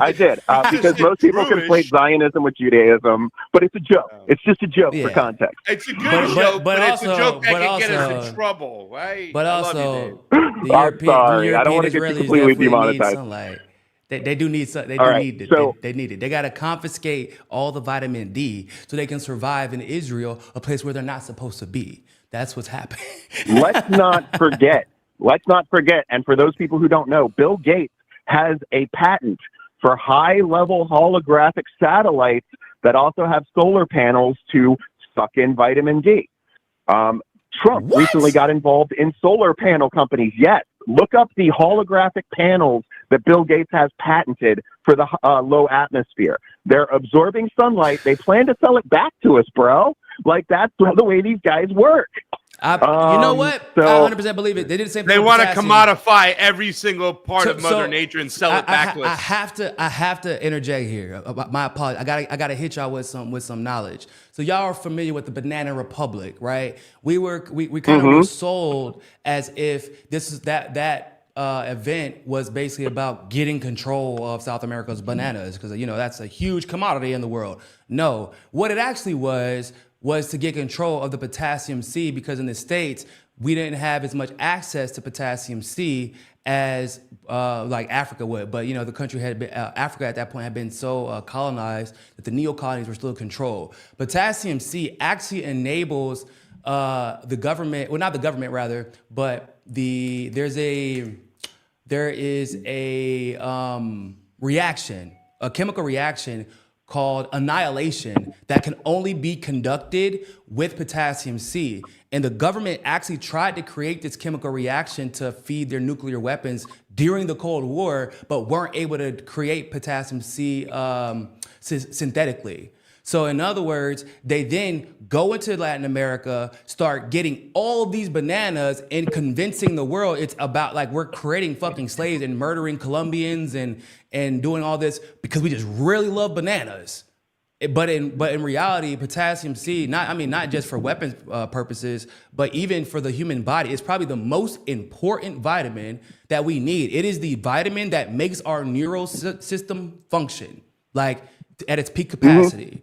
Because most people conflate Zionism with Judaism, but it's a joke. It's just a joke for context. It's a good joke, but it's a joke that can get us also in trouble, right? But I love you, also, Dave. the I'm sorry. I don't want to get Israelis completely definitely need demonetized. sunlight. They do need sun. They All do right, need it. so- They need it. They got to confiscate all the vitamin D so they can survive in Israel, a place where they're not supposed to be. That's what's happening. Let's not forget. And for those people who don't know, Bill Gates has a patent for high-level holographic satellites that also have solar panels to suck in vitamin D. Trump recently got involved in solar panel companies. Yes, look up the holographic panels that Bill Gates has patented for the low atmosphere. They're absorbing sunlight. They plan to sell it back to us, bro. Like, that's the way these guys work. You know what? So- I 100% believe it. They did the same thing. They with want to potassium. commodify every single part of Mother So, Nature and sell it back to us. I have to interject here. My apologies. I gotta hit y'all with some knowledge. So y'all are familiar with the Banana Republic, right? We kind of were sold as if that event was basically about getting control of South America's bananas, because that's a huge commodity in the world. No, what it actually was to get control of the potassium C, because in the States we didn't have as much access to potassium C as like Africa would. But the country had been, Africa at that point had been so colonized that the neo-colonies were still in control. Potassium C actually enables the government, well, not the government rather, but there is a reaction, a chemical reaction called annihilation that can only be conducted with potassium C. And the government actually tried to create this chemical reaction to feed their nuclear weapons during the Cold War, but weren't able to create potassium C synthetically. So in other words, they then go into Latin America, start getting all of these bananas and convincing the world it's about, like, we're creating fucking slaves and murdering Colombians and doing all this because we just really love bananas. But in reality, potassium C, not just for weapons purposes, but even for the human body, it's probably the most important vitamin that we need. It is the vitamin that makes our neural system function, like, at its peak capacity.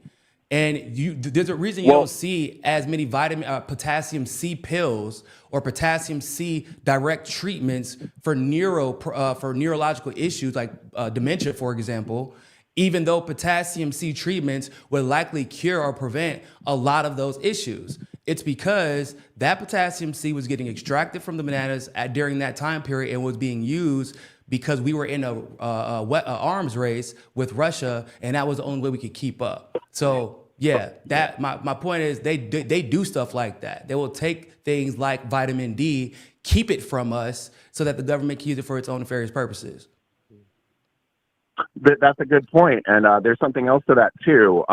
And there's a reason you don't see as many potassium C pills or potassium C direct treatments for neurological issues like dementia, for example, even though potassium C treatments would likely cure or prevent a lot of those issues. It's because that potassium C was getting extracted from the bananas during that time period and was being used because we were in a arms race with Russia, and that was the only way we could keep up. So yeah, my point is they do stuff like that. They will take things like vitamin D, keep it from us so that the government can use it for its own nefarious purposes. That's a good point. And there's something else to that too.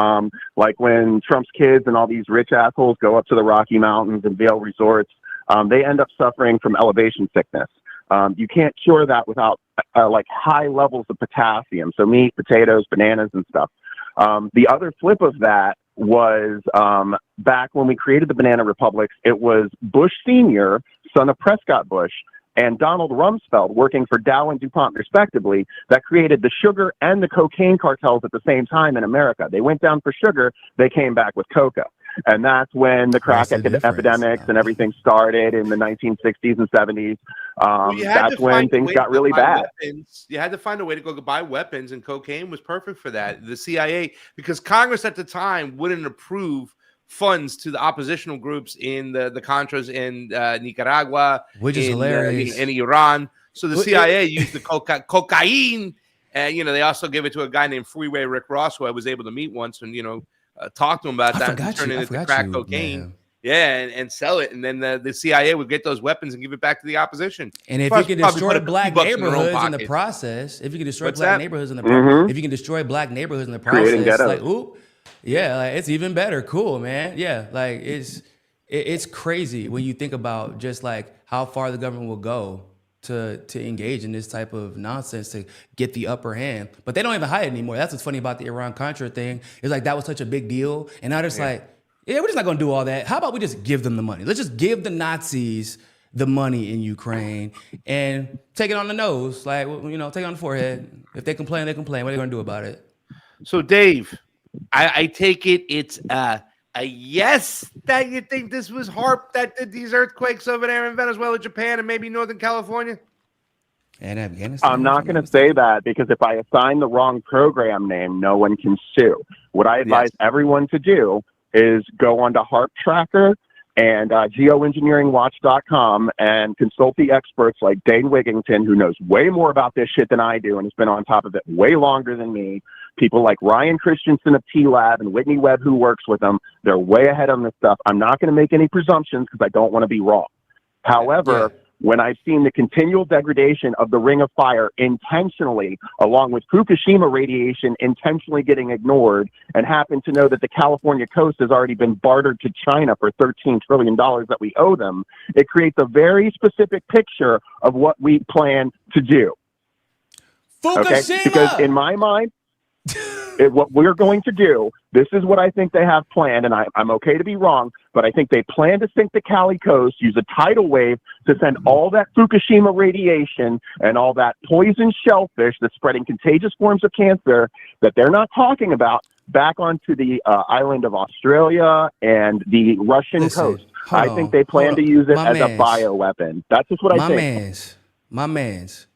Like when Trump's kids and all these rich assholes go up to the Rocky Mountains and Vail resorts, they end up suffering from elevation sickness. You can't cure that without like high levels of potassium. So meat, potatoes, bananas, and stuff. The other flip of that was back when we created the Banana Republics, it was Bush Sr., son of Prescott Bush, and Donald Rumsfeld, working for Dow and DuPont respectively, that created the sugar and the cocaine cartels at the same time in America. They went down for sugar, they came back with coca. And that's when the crack epidemics and everything started in the 1960s and 70s. That's when things got really bad. Weapons. You had to find a way to go buy weapons, and cocaine was perfect for that. The CIA, because Congress at the time wouldn't approve funds to the oppositional groups in the Contras in Nicaragua, which is hilarious, in Iran. So the CIA used the cocaine, and they also gave it to a guy named Freeway Rick Ross, who I was able to meet once, and talk to him about that and turn it into crack cocaine. Man. Yeah, and sell it. And then the CIA would get those weapons and give it back to the opposition. And if you can destroy black neighborhoods in the process, if you can destroy black neighborhoods in the process, if you can destroy black neighborhoods in the process, like, ooh, yeah, like, it's even better. Cool, man. Yeah, like it's crazy when you think about just like how far the government will go to engage in this type of nonsense to get the upper hand. But they don't even hide it anymore. That's what's funny about the Iran-Contra thing. It's like that was such a big deal. And now they're just like, yeah, we're just not going to do all that. How about we just give them the money? Let's just give the Nazis the money in Ukraine and take it on the nose, like, you know, take it on the forehead. If they complain, they complain. What are they going to do about it? So, Dave, I take it it's a yes that you think this was HAARP that did these earthquakes over there in Venezuela, Japan, and maybe Northern California? And Afghanistan. I'm not going to say that because if I assign the wrong program name, no one can sue. What I advise everyone to do is go onto HAARP Tracker and geoengineeringwatch.com and consult the experts like Dane Wigington, who knows way more about this shit than I do and has been on top of it way longer than me. People like Ryan Christensen of T-Lab and Whitney Webb, who works with them, they're way ahead on this stuff. I'm not going to make any presumptions because I don't want to be wrong. However, when I've seen the continual degradation of the Ring of Fire intentionally, along with Fukushima radiation intentionally getting ignored, and happen to know that the California coast has already been bartered to China for $13 trillion that we owe them, it creates a very specific picture of what we plan to do. Fukushima! Okay? Because in my mind, what we're going to do, this is what I think they have planned, and I'm okay to be wrong, but I think they plan to sink the Cali coast, use a tidal wave to send all that Fukushima radiation and all that poison shellfish that's spreading contagious forms of cancer that they're not talking about back onto the island of Australia and the Russian coast. I think they plan to use it as a bioweapon. That's just what I think. My man's.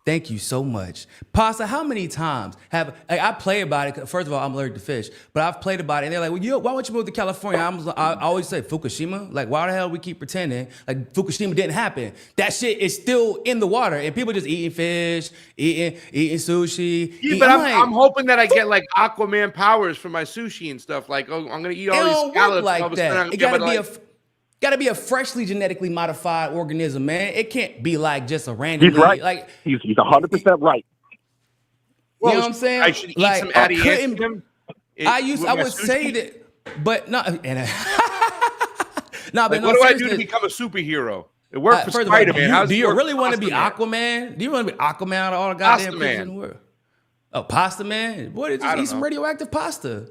Thank you so much. Pasta, how many times I play about it? First of all, I'm allergic to fish, but I've played about it, and they're like, well, why won't you move to California? I always say, Fukushima? Like, why the hell we keep pretending like Fukushima didn't happen? That shit is still in the water, and people just eating fish, eating sushi. Yeah, but I'm hoping that I get like Aquaman powers for my sushi and stuff. Like, oh, I'm going to eat all these scallops. Like that. It got to be a freshly genetically modified organism, man. It can't be like just a random. He's right. Like he's 100% right. You know what I'm saying? I should eat some adiantium. I would say that, but no. And no, but like, what do I do to become a superhero? It worked for Spider-Man. Do you really want to be Aquaman? Do you want to be Aquaman out of all the goddamn things in the world? Oh, Pasta Man? Boy, just eat some radioactive pasta.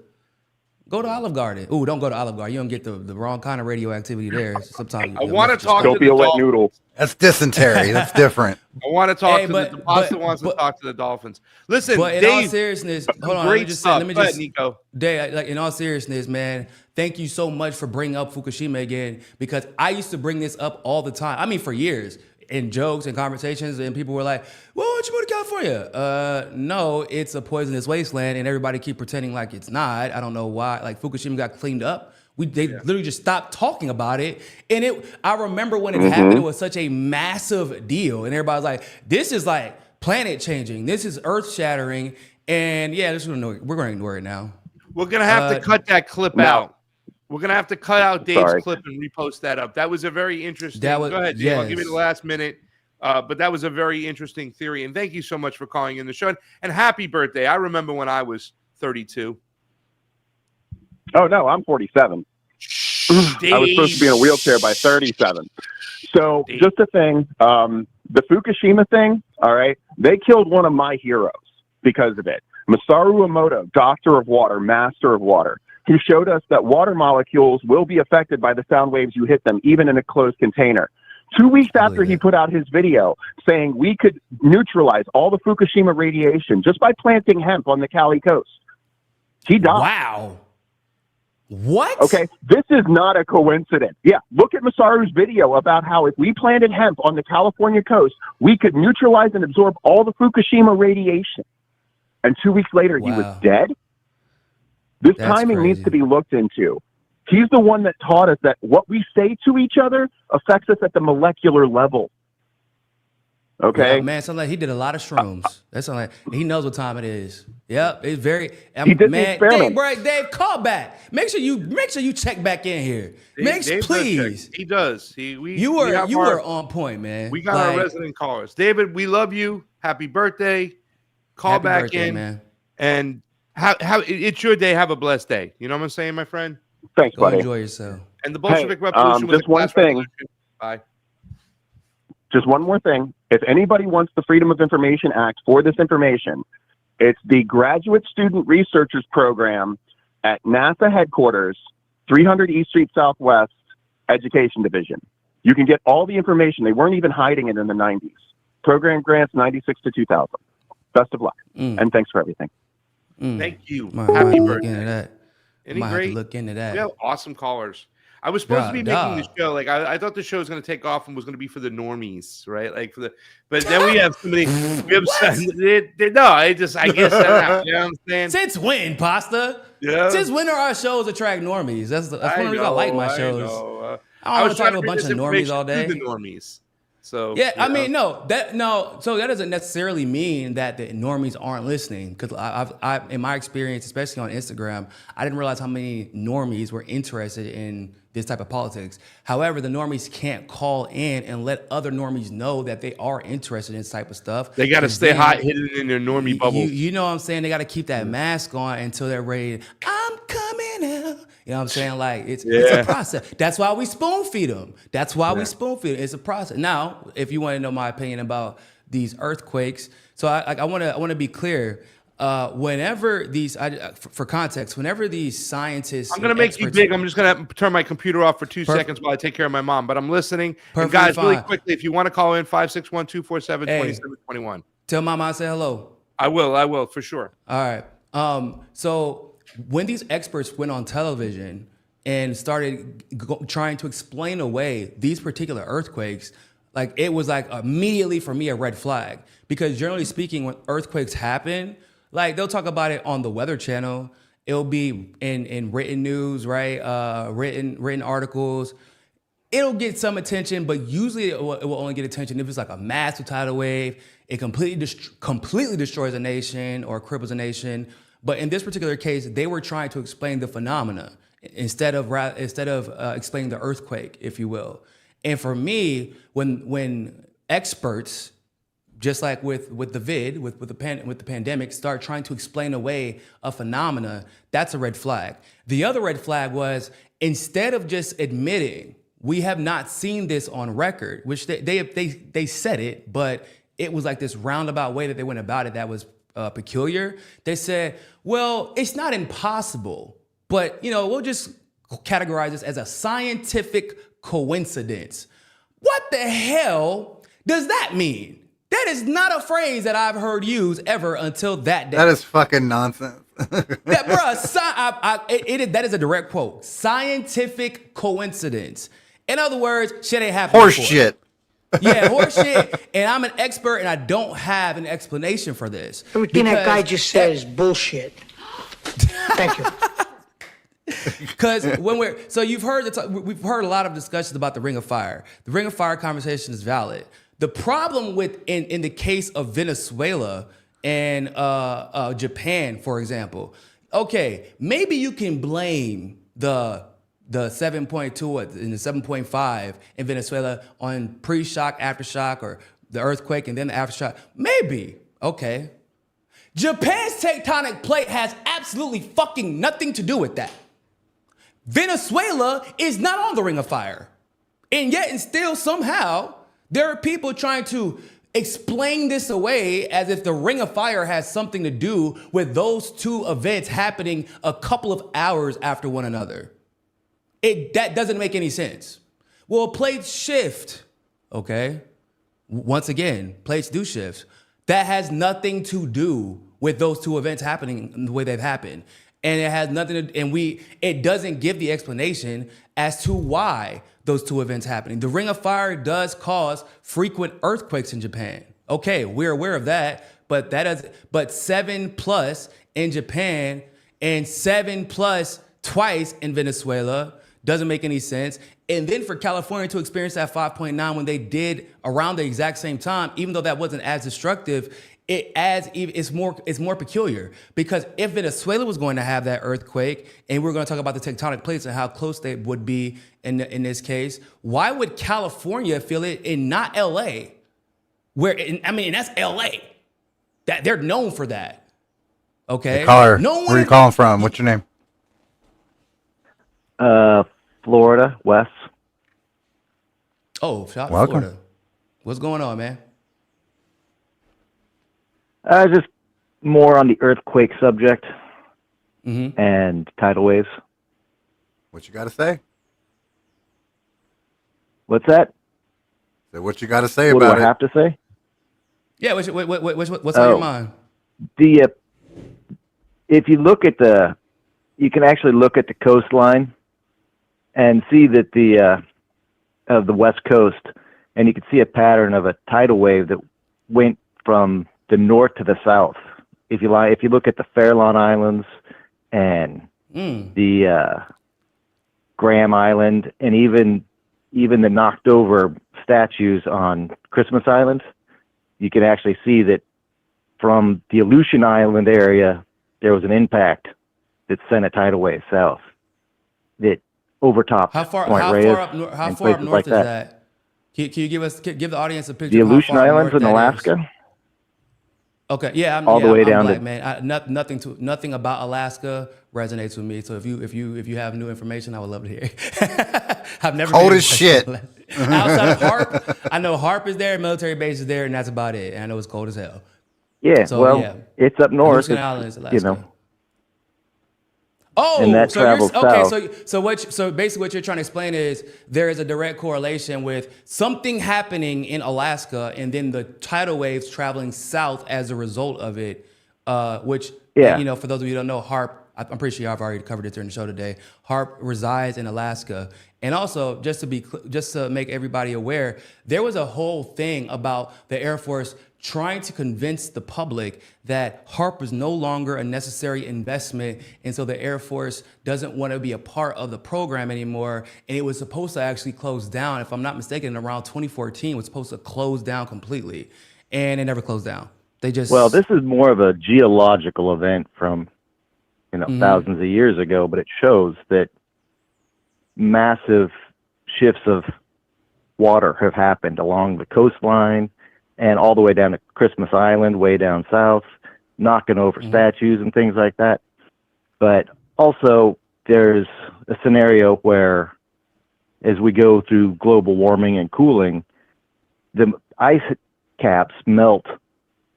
Go to Olive Garden. Ooh, don't go to Olive Garden. You don't get the wrong kind of radioactivity there. Sometimes I want to talk to the wet noodle. That's dysentery. That's different. I want to talk to the pasta wants to talk to the Dolphins. Listen, but in Dave, all seriousness, hold on. Great stuff. Let me just Nico. Dave, like in all seriousness, man, thank you so much for bringing up Fukushima again, because I used to bring this up all the time. I mean, for years. In jokes and conversations, and people were like, well, why don't you move to California? No, it's a poisonous wasteland, and everybody keep pretending like it's not. I don't know why. Like, Fukushima got cleaned up. They literally just stopped talking about it. And I remember when it happened, it was such a massive deal. And everybody's like, this is like planet changing. This is earth shattering. And yeah, we're going to ignore it now. We're going to have to cut that clip out. We're going to have to cut out Dave's clip and repost that up. That was a very interesting. Go ahead, Dave. Yes. I'll give you the last minute. But that was a very interesting theory. And thank you so much for calling in the show. And happy birthday. I remember when I was 32. Oh, no, I'm 47. Dave. I was supposed to be in a wheelchair by 37. So Dave. Just a thing, the Fukushima thing, all right, they killed one of my heroes because of it. Masaru Emoto, doctor of water, master of water, who showed us that water molecules will be affected by the sound waves you hit them, even in a closed container. 2 weeks after he put out his video saying we could neutralize all the Fukushima radiation just by planting hemp on the Cali coast, he died. Wow. What? Okay, this is not a coincidence. Yeah, look at Masaru's video about how if we planted hemp on the California coast, we could neutralize and absorb all the Fukushima radiation. And 2 weeks later, he was dead. This timing needs to be looked into. He's the one that taught us that what we say to each other affects us at the molecular level. Okay, yeah, man. Sounds like he did a lot of shrooms. That sounds like he knows what time it is. Yep, it's very. He did the experiment. Dave, call back. Make sure you check back in here. Dave Please. He does. You were on point, man. We got our resident callers. David, we love you. Happy birthday. Call back in, man. And how it's your day. Have a blessed day. You know what I'm saying, my friend? Thanks, Go buddy. Enjoy yourself. And the Bolshevik Revolution was just one thing. Bye. Just one more thing. If anybody wants the Freedom of Information Act for this information, it's the Graduate Student Researchers Program at NASA headquarters, 300 East Street Southwest, Education Division. You can get all the information. They weren't even hiding it in the 90s. Program grants 96 to 2000. Best of luck. And thanks for everything. Thank you. Might Happy have to look birthday. into that. Any Might have great? to look into that. We have awesome callers. I was supposed to be making the Duh. show. Like I thought the show was going to take off and was going to be for the normies, right? Like for the, but then we have somebody. We have no. I guess you know what I'm saying. Since when, Pasta? Yeah. Since when are our shows attract normies? That's one of the reasons I like my shows. I don't want to talk to a bunch of normies all day. The normies. So yeah, I mean, so that doesn't necessarily mean that the normies aren't listening. Because I, in my experience, especially on Instagram, I didn't realize how many normies were interested in this type of politics. However, the normies can't call in and let other normies know that they are interested in this type of stuff. They got to stay hot, hidden in their normie bubble. You know what I'm saying? They got to keep that mask on until they're ready. I'm coming out. You know what I'm saying? Like it's a process. That's why we spoon feed them. That's why we spoon feed them. It's a process. Now, if you want to know my opinion about these earthquakes, so I want to be clear. Whenever these, for context, whenever these scientists, I'm gonna make you big. I'm just gonna turn my computer off for 2 seconds while I take care of my mom. But I'm listening. And guys, really quickly, if you want to call in, 561-247-2721. Tell Mama I say hello. I will for sure. All right. So when these experts went on television and started trying to explain away these particular earthquakes, like it was like immediately for me a red flag, because generally speaking, when earthquakes happen, like they'll talk about it on the Weather Channel. It'll be in written news, right? Written articles. It'll get some attention, but usually it will only get attention if it's like a massive tidal wave. It completely destroys a nation or cripples a nation. But in this particular case, they were trying to explain the phenomena instead of explaining the earthquake, if you will. And for me, when experts, just like with the pandemic, start trying to explain away a phenomena, that's a red flag. The other red flag was, instead of just admitting we have not seen this on record, which they said it, but it was like this roundabout way that they went about it that was peculiar. They said, well, it's not impossible, but we'll just categorize this as a scientific coincidence. What the hell does that mean? That is not a phrase that I've heard used ever until that day. That is fucking nonsense. That is a direct quote. Scientific coincidence. In other words, shit ain't happening. Horse shit. Yeah, horse shit. And I'm an expert and I don't have an explanation for this. Everything that guy just said is bullshit. Thank you. Because we've heard a lot of discussions about the Ring of Fire. The Ring of Fire conversation is valid. The problem in the case of Venezuela and Japan, for example, okay, maybe you can blame the 7.2 and the 7.5 in Venezuela on pre-shock, aftershock, or the earthquake and then the aftershock. Maybe, okay. Japan's tectonic plate has absolutely fucking nothing to do with that. Venezuela is not on the Ring of Fire. And yet, and still somehow, there are people trying to explain this away as if the Ring of Fire has something to do with those two events happening a couple of hours after one another. That doesn't make any sense. Well, plates shift, okay? Once again, plates do shift. That has nothing to do with those two events happening the way they've happened. And it has nothing to, it doesn't give the explanation as to why those two events happening. The Ring of Fire does cause frequent earthquakes in Japan. Okay, we're aware of that, but 7+ in Japan and 7+ twice in Venezuela doesn't make any sense. And then for California to experience that 5.9 when they did around the exact same time, even though that wasn't as destructive, it's more peculiar, because if Venezuela was going to have that earthquake, and we're going to talk about the tectonic plates and how close they would be in this case, why would California feel it and not LA? That's LA. That they're known for that. Okay. Hey, caller, where are you calling from? What's your name? Florida, Wes. Oh, shout out to Welcome. Florida. What's going on, man? Just more on the earthquake subject and tidal waves. What you got to say? What's that? So what you got to say What do about I it? have to say? Yeah, what's on your mind? The if you look at you can actually look at the coastline and see that the of the west coast, and you can see a pattern of a tidal wave that went from the north to the south. If you look at the Farallon Islands and the Graham Island, and even the knocked over statues on Christmas Island, you can actually see that from the Aleutian Island area, there was an impact that sent a tidal wave south that overtopped Point Reyes How and far up places north like is that. that? Can you give the audience a picture The of how Aleutian far up Islands north in that Alaska, is? Okay, yeah, all the way I'm down black, to man. Nothing about Alaska resonates with me. So if you have new information, I would love to hear it. I've never Cold been as shit. outside of Harp. I know Harp is there, military base is there, and that's about it. And I know it's cold as hell. yeah. So Well, yeah, it's up north. Aleutian Islands, It's Alaska. and Oh, that so you're travels okay. south. So basically, what you're trying to explain is there is a direct correlation with something happening in Alaska, and then the tidal waves traveling south as a result of it. Which, Yeah. for those of you who don't know, HARP. I'm pretty sure I've already covered it during the show today. HARP resides in Alaska, and also just to make everybody aware, there was a whole thing about the Air Force trying to convince the public that HARP is no longer a necessary investment, and so the Air Force doesn't want to be a part of the program anymore, and it was supposed to actually close down. If I'm not mistaken, around 2014, it was supposed to close down completely, and it never closed down. They just... Well, this is more of a geological event from thousands of years ago, but it shows that massive shifts of water have happened along the coastline and all the way down to Christmas Island, way down south, knocking over statues and things like that. But also, there's a scenario where, as we go through global warming and cooling, the ice caps melt,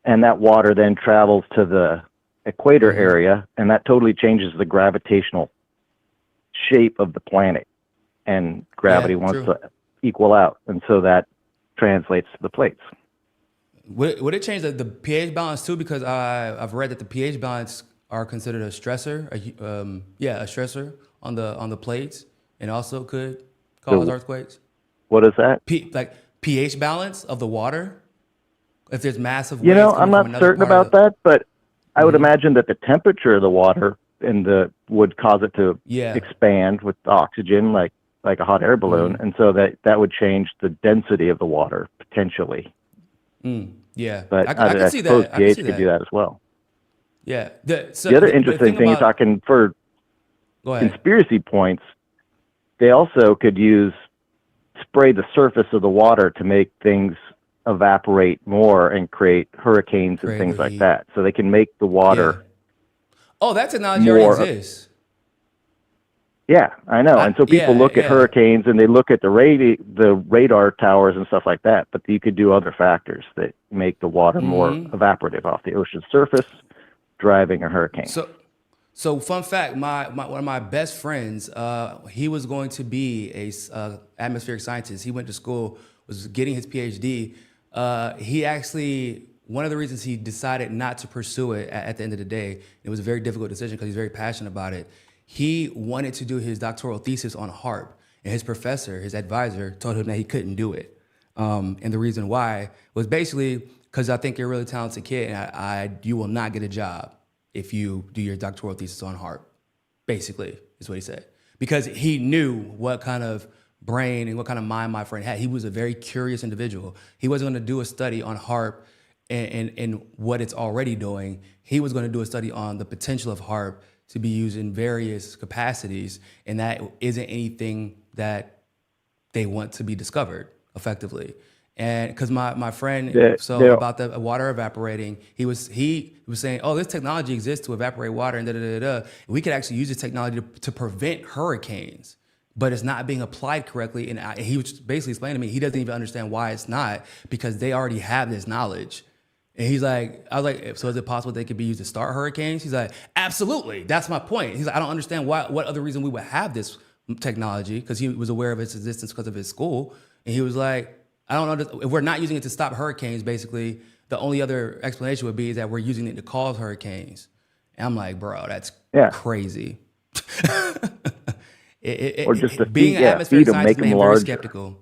and that water then travels to the equator area, and that totally changes the gravitational shape of the planet. And gravity wants to equal out, and so that translates to the plates. Would it change the pH balance too? Because I've read that the pH balance are considered a stressor, a stressor on the plates, and also could cause earthquakes. What is that? Like pH balance of the water. If there's massive waves I'm not certain about that, but I would imagine that the temperature of the water would cause it to expand with oxygen, like a hot air balloon, and so that would change the density of the water potentially. Yeah, but I can see suppose that. pH could do that as well. Yeah. The other interesting thing, talking for conspiracy points, they also could spray the surface of the water to make things evaporate more and create hurricanes and things like that. So they can make the water. Oh, that technology already exists. Yeah, I know. And so people look at hurricanes and they look at the radar towers and stuff like that. But you could do other factors that make the water more evaporative off the ocean surface, driving a hurricane. So fun fact: one of my best friends, he was going to be a atmospheric scientist. He went to school, was getting his PhD. He actually, one of the reasons he decided not to pursue it at the end of the day, it was a very difficult decision because he's very passionate about it. He wanted to do his doctoral thesis on HARP, and his professor, his advisor, told him that he couldn't do it. And the reason why was basically because I think you're a really talented kid, and you will not get a job if you do your doctoral thesis on HARP. Basically, is what he said. Because he knew what kind of brain and what kind of mind my friend had. He was a very curious individual. He wasn't going to do a study on HARP and what it's already doing. He was going to do a study on the potential of HARP to be used in various capacities, and that isn't anything that they want to be discovered effectively. And because my friend, about the water evaporating, he was saying, oh, this technology exists to evaporate water and da-da-da-da. We could actually use this technology to prevent hurricanes, but it's not being applied correctly. And he was basically explaining to me, he doesn't even understand why it's not, because they already have this knowledge. And he's like, I was like, so is it possible they could be used to start hurricanes? He's like, absolutely. That's my point. He's like, I don't understand what other reason we would have this technology, because he was aware of its existence because of his school. And he was like, I don't know if we're not using it to stop hurricanes. Basically, the only other explanation would be is that we're using it to cause hurricanes. And I'm like, bro, that's crazy. Or just to being an atmospheric scientist made him very skeptical.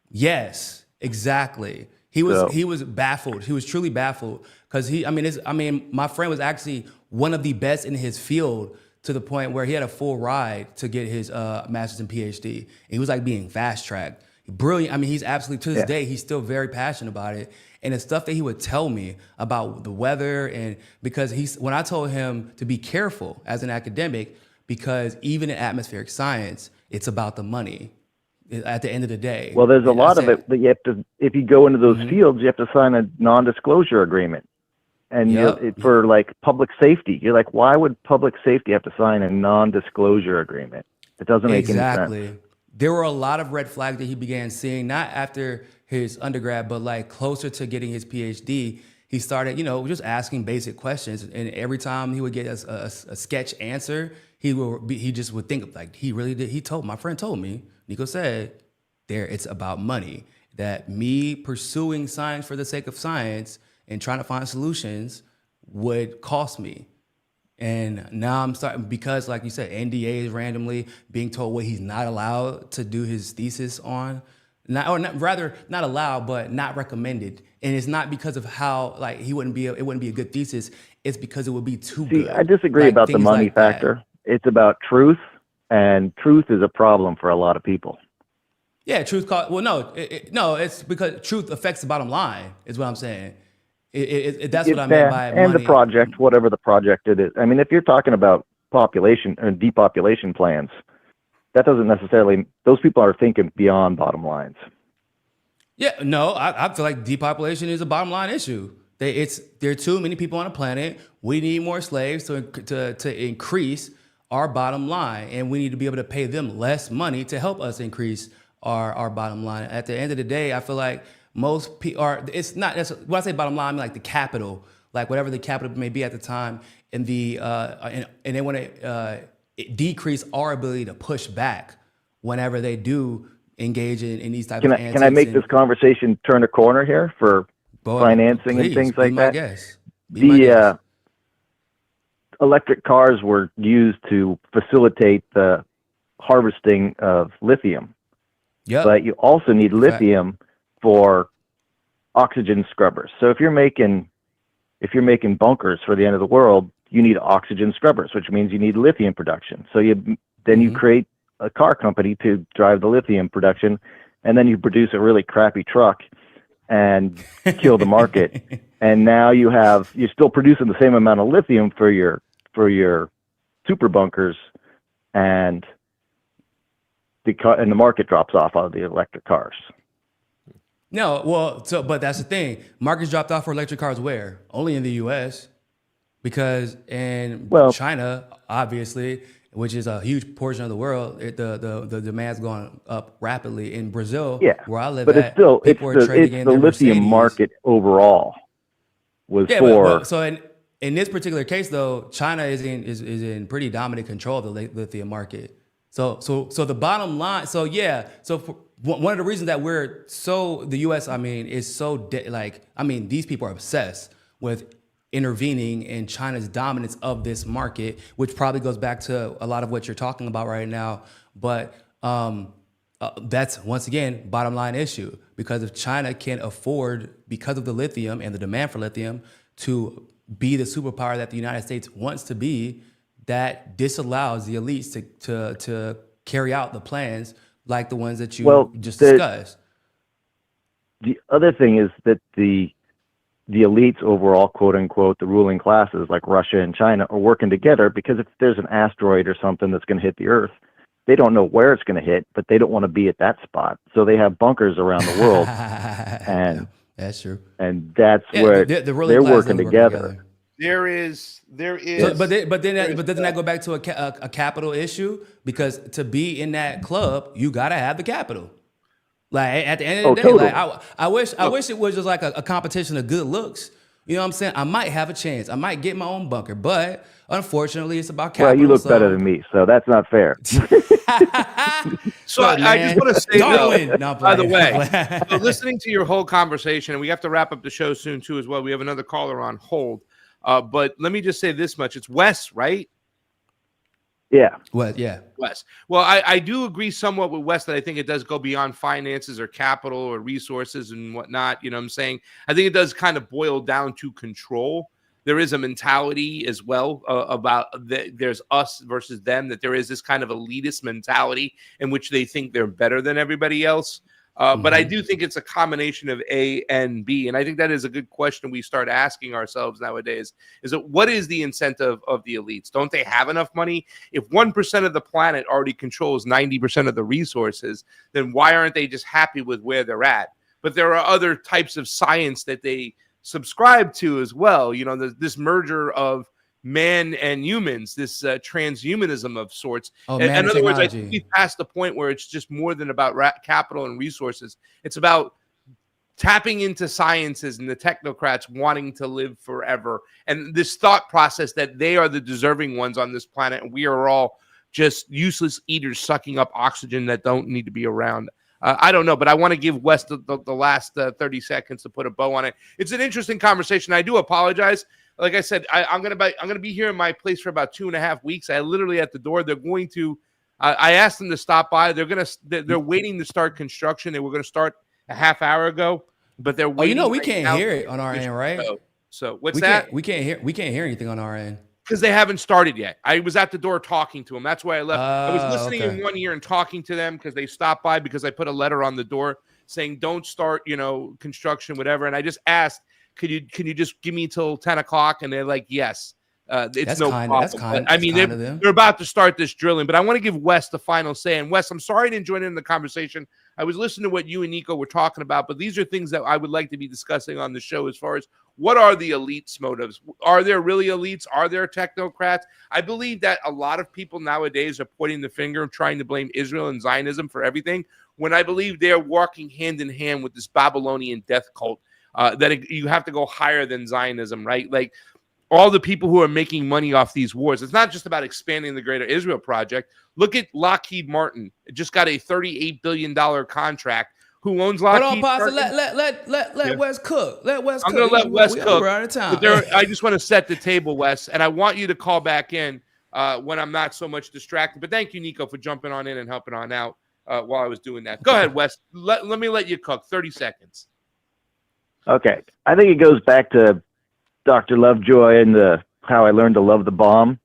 Yes, exactly. He was baffled. He was truly baffled because my friend was actually one of the best in his field to the point where he had a full ride to get his master's and PhD. And he was like being fast tracked. Brilliant. I mean, he's absolutely, to this day, he's still very passionate about it. And the stuff that he would tell me about the weather, and because when I told him to be careful as an academic, because even in atmospheric science, it's about the money at the end of the day. Well, there's a lot of it that you have to, if you go into those fields, you have to sign a non-disclosure agreement. And for like public safety, you're like, why would public safety have to sign a non-disclosure agreement? It doesn't make any sense. There were a lot of red flags that he began seeing, not after his undergrad, but like closer to getting his PhD. He started, just asking basic questions. And every time he would get a sketch answer, he just would think like, he really did. My friend told me, Nico said, it's about money. That me pursuing science for the sake of science and trying to find solutions would cost me. And now I'm starting, because like you said, NDAs randomly, being told what he's not allowed to do his thesis on, not allowed, but not recommended. And it's not because of how, like, it wouldn't be a good thesis. It's because it would be too good. I disagree about the money factor. It's about truth, and truth is a problem for a lot of people. Yeah, truth. It's because truth affects the bottom line, is what I'm saying. That's what I meant by money. And the project, whatever the project it is. I mean, if you're talking about population or depopulation plans, that doesn't necessarily, those people are thinking beyond bottom lines. Yeah, no, I feel like depopulation is a bottom line issue. There are too many people on the planet. We need more slaves to increase our bottom line, and we need to be able to pay them less money to help us increase our bottom line. At the end of the day, I feel like most people it's not, when I say bottom line, I mean like the capital, like whatever the capital may be at the time, and and they want to decrease our ability to push back whenever they do engage in these types of antics. Can I make this conversation turn a corner here for financing and things like that? The electric cars were used to facilitate the harvesting of lithium. Yep. But you also need lithium for oxygen scrubbers. So if you're making bunkers for the end of the world, you need oxygen scrubbers, which means you need lithium production. So you create a car company to drive the lithium production, and then you produce a really crappy truck and kill the market. And now you're still producing the same amount of lithium for your super bunkers, and the market drops off of the electric cars. No, but that's the thing. Markets dropped off for electric cars where? Only in the U.S. Because in China, obviously, which is a huge portion of the world, the demand's going up rapidly. In Brazil, where I live but it's the lithium market overall So in this particular case, though, China is in pretty dominant control of the lithium market. So the bottom line. One of the reasons that the U.S. is so these people are obsessed with intervening in China's dominance of this market, which probably goes back to a lot of what you're talking about right now. But that's, once again, bottom line issue, because if China can't afford, because of the lithium and the demand for lithium, to be the superpower that the United States wants to be, that disallows the elites to carry out the plans like the ones that you just discussed. The other thing is that the elites overall, quote unquote, the ruling classes like Russia and China are working together, because if there's an asteroid or something that's going to hit the Earth, they don't know where it's going to hit, but they don't want to be at that spot. So they have bunkers around the world. And that's true. And that's where they're working together. There is. But doesn't that go back to a capital issue? Because to be in that club, you gotta have the capital. Like at the end of the day, totally. I wish it was just like a competition of good looks, You know what I'm saying? I might have a chance. I might get my own bunker, but unfortunately, it's about Well, capital. you look better than me, so that's not fair. So Look, I just man, want to say, though, Darwin. No, I'm by the playing. way, so listening to your whole conversation, and we have to wrap up the show soon too as well. We have another caller on hold, but let me just say this much: it's Wes, right? Yeah. What? Yeah. Wes. Well, I do agree somewhat with Wes that I think it does go beyond finances or capital or resources and whatnot. You know what I'm saying? I think it does kind of boil down to control. There is a mentality as well about there's us versus them, that there is this kind of elitist mentality in which they think they're better than everybody else. But I do think it's a combination of A and B. And I think that is a good question we start asking ourselves nowadays, is that what is the incentive of the elites? Don't they have enough money? If 1% of the planet already controls 90% of the resources, then why aren't they just happy with where they're at? But there are other types of science that they subscribe to as well. You know, this merger of man and humans, this transhumanism of sorts. In other words, I think we've passed the point where it's just more than about capital and resources. It's about tapping into sciences and the technocrats wanting to live forever, and this thought process that they are the deserving ones on this planet, and we are all just useless eaters sucking up oxygen that don't need to be around. I don't know, but I want to give Wes the last 30 seconds to put a bow on it. It's an interesting conversation. I do apologize. Like I said, I'm gonna be here in my place for about 2.5 weeks. I literally at the door. They're going to. I asked them to stop by. They're waiting to start construction. They were going to start a half hour ago, but they're waiting. Oh, you know we can't hear it on our end, right? So what's that? We can't hear anything on our end. Because they haven't started yet. I was at the door talking to them. That's why I left. I was listening in one ear and talking to them because they stopped by, because I put a letter on the door saying don't start, construction, whatever. And I just asked, can you just give me till 10 o'clock? And they're like, yes. It's no problem. I mean, they're about to start this drilling, but I want to give Wes the final say. And Wes, I'm sorry I didn't join in the conversation. I was listening to what you and Nico were talking about, but these are things that I would like to be discussing on the show as far as what are the elites' motives? Are there really elites? Are there technocrats? I believe that a lot of people nowadays are pointing the finger and trying to blame Israel and Zionism for everything, when I believe they're walking hand in hand with this Babylonian death cult, that you have to go higher than Zionism, right? Like, all the people who are making money off these wars. It's not just about expanding the Greater Israel Project. Look at Lockheed Martin. It just got a $38 billion contract. Who owns Lockheed Martin? Let Wes cook. Let Wes cook. I'm going to let Wes cook. We're out of time. I just want to set the table, Wes, and I want you to call back in when I'm not so much distracted. But thank you, Nico, for jumping on in and helping on out while I was doing that. Go ahead, Wes. Let me let you cook. 30 seconds. Okay. I think it goes back to Dr. Lovejoy and how I learned to love the bomb.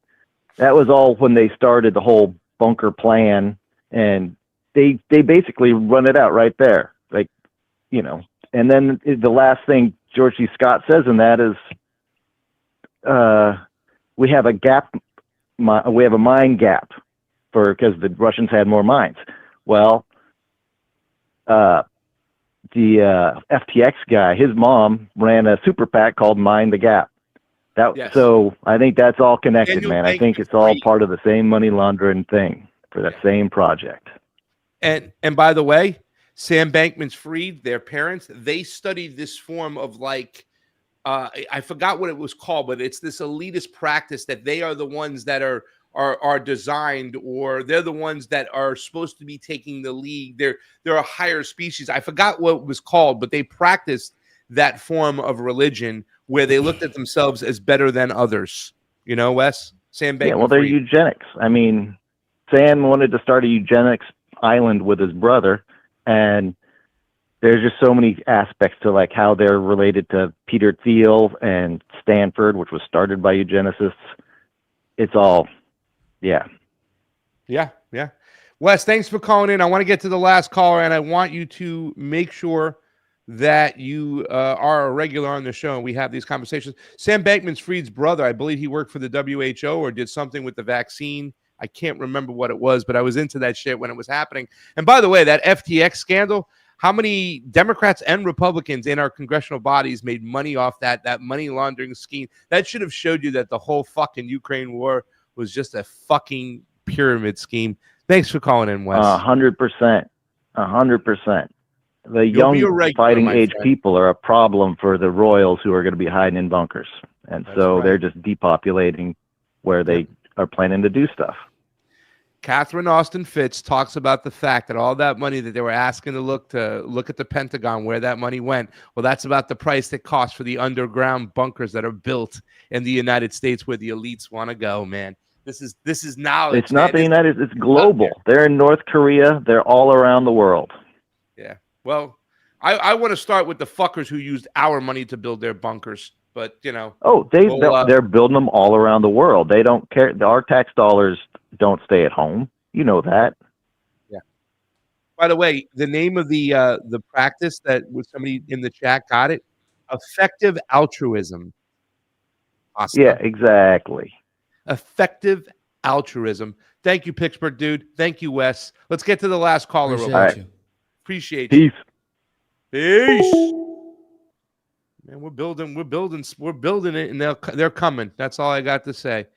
That was all when they started the whole bunker plan, and they basically run it out right there. Like, and then the last thing George C. Scott says in that is, we have a gap, we have a mine gap because the Russians had more mines. Well, the FTX guy, his mom ran a super PAC called Mind the Gap. So I think that's all connected, man. I think it's all part of the same money laundering thing for that same project. And by the way, Sam Bankman-Fried, their parents, they studied this form of I forgot what it was called, but it's this elitist practice that they are the ones that are designed, or they're the ones that are supposed to be taking the lead. They're a higher species. I forgot what it was called, but they practiced that form of religion where they looked at themselves as better than others. Wes? Sam Bankman-Fried. Yeah, well, they're eugenics. I mean, Sam wanted to start a eugenics island with his brother, and there's just so many aspects to how they're related to Peter Thiel and Stanford, which was started by eugenicists. It's all, yeah. Wes, thanks for calling in. I want to get to the last caller, and I want you to make sure that you are a regular on the show and we have these conversations. Sam Bankman-Fried's brother, I believe he worked for the WHO or did something with the vaccine. I can't remember what it was, but I was into that shit when it was happening. And by the way, that FTX scandal, how many Democrats and Republicans in our congressional bodies made money off that money laundering scheme? That should have showed you that the whole fucking Ukraine war was just a fucking pyramid scheme. Thanks for calling in, Wes. 100%. 100%. the You'll be a young regular, fighting my age friend. people are a problem for the royals who are going to be hiding in bunkers. And That's so right. they're just depopulating where they are planning to do stuff. Catherine Austin Fitz talks about the fact that all that money that they were asking to look at the Pentagon, where that money went. Well, that's about the price it costs for the underground bunkers that are built in the United States where the elites want to go, man. This is knowledge. It's not man. the United States, it's global. They're in North Korea. They're all around the world. Yeah. Well, I want to start with the fuckers who used our money to build their bunkers. But, you know. Oh, they're building them all around the world. They don't care. Our tax dollars don't stay at home. You know that. Yeah. By the way, the name of the practice that was somebody in the chat got it, effective altruism. Awesome. Yeah, exactly. Effective altruism. Thank you, Pittsburgh dude. Thank you, Wes. Let's get to the last caller. Appreciate you. Appreciate you. Peace. Peace. Man, we're building it, and they're coming. That's all I got to say.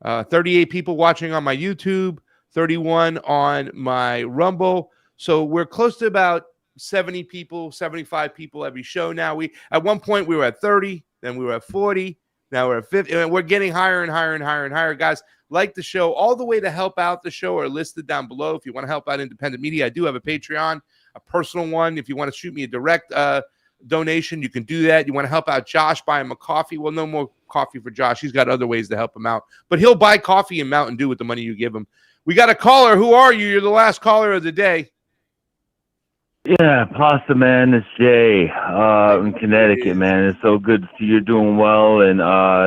38 people watching on my YouTube, 31 on my Rumble. So we're close to about 70 people, 75 people every show now. At one point we were at 30, then we were at 40, now we're at 50, and we're getting higher and higher and higher and higher. Guys, like the show, all the way to help out the show are listed down below. If you want to help out independent media, I do have a Patreon, a personal one. If you want to shoot me a direct donation, you can do that. You want to help out Josh, buy him a coffee? Well, no more coffee for Josh. He's got other ways to help him out, but he'll buy coffee and Mountain Dew with the money you give him. We got a caller. Who are you? You're the last caller of the day. Yeah, Pasta Man, it's Jay in Connecticut, man. It's so good to see you're doing well, and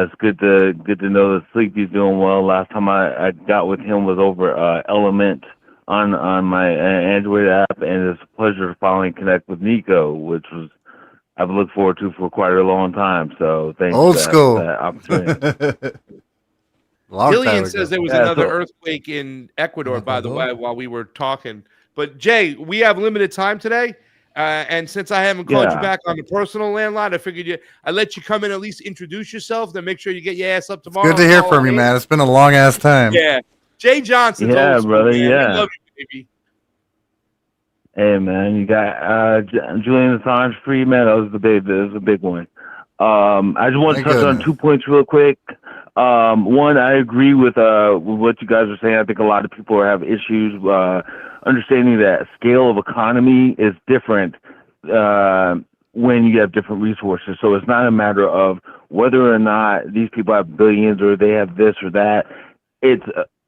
it's good to know that Sleepy's doing well. Last time I got with him was over Element on my Android app, and it's a pleasure to finally connect with Nico, which was I've looked forward to for quite a long time. So thanks Old for school. that opportunity. Dillian says there was another earthquake in Ecuador, by the way, while we were talking. But Jay, we have limited time today, and since I haven't called you back on the personal landline, I figured I'd let you come in, at least introduce yourself, then make sure you get your ass up tomorrow. Good to hear from you, man. It's been a long ass time. Yeah, Jay Johnson. Yeah, brother. Man. Yeah. We love you, baby. Hey, man, you got Julian Assange free, man. That was a big one. I just want to touch on 2 points real quick. One, I agree with what you guys are saying. I think a lot of people have issues understanding that scale of economy is different when you have different resources. So it's not a matter of whether or not these people have billions or they have this or that. It's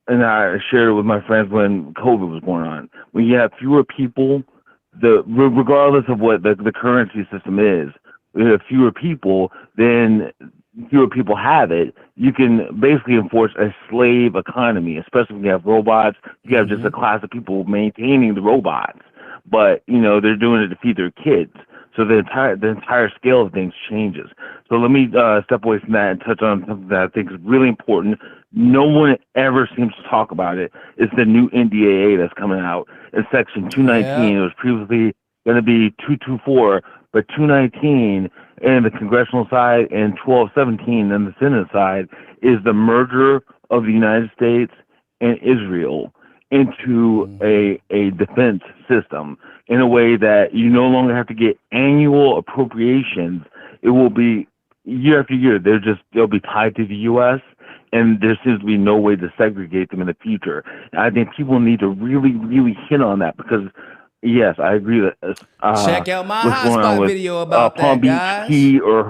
and I shared it with my friends when COVID was going on. When you have fewer people, regardless of what the currency system is, when you have fewer people, then fewer people have it. You can basically enforce a slave economy, especially when you have robots. You have just a class of people maintaining the robots, but they're doing it to feed their kids. So the entire scale of things changes. So let me step away from that and touch on something that I think is really important. No one ever seems to talk about it. It's the new NDAA that's coming out. It's Section 219. It was previously going to be 224, but 219 in the congressional side and 1217 in the Senate side is the merger of the United States and Israel into a defense system in a way that you no longer have to get annual appropriations. It will be year after year. They'll be tied to the U.S. and there seems to be no way to segregate them in the future. And I think people need to really, really hit on that because, yes, I agree that check out my what's going on hotspot with, video about Palm that, Beach guys. Key or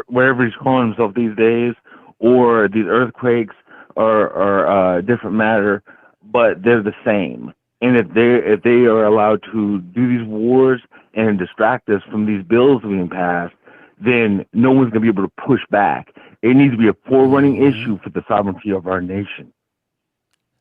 wherever he's calling himself these days, or these earthquakes are a different matter, but they're the same. And if they are allowed to do these wars and distract us from these bills being passed, then no one's going to be able to push back. It needs to be a forerunning issue for the sovereignty of our nation.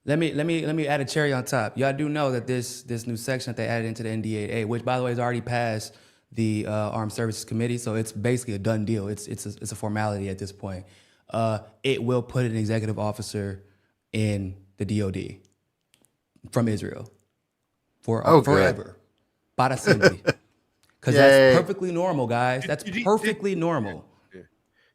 Let me add a cherry on top. Y'all do know that this new section that they added into the NDAA, which by the way has already passed the Armed Services Committee, so it's basically a done deal. It's a formality at this point. It will put an executive officer in the DoD from Israel forever, para siempre. Because that's perfectly normal, guys. That's perfectly normal.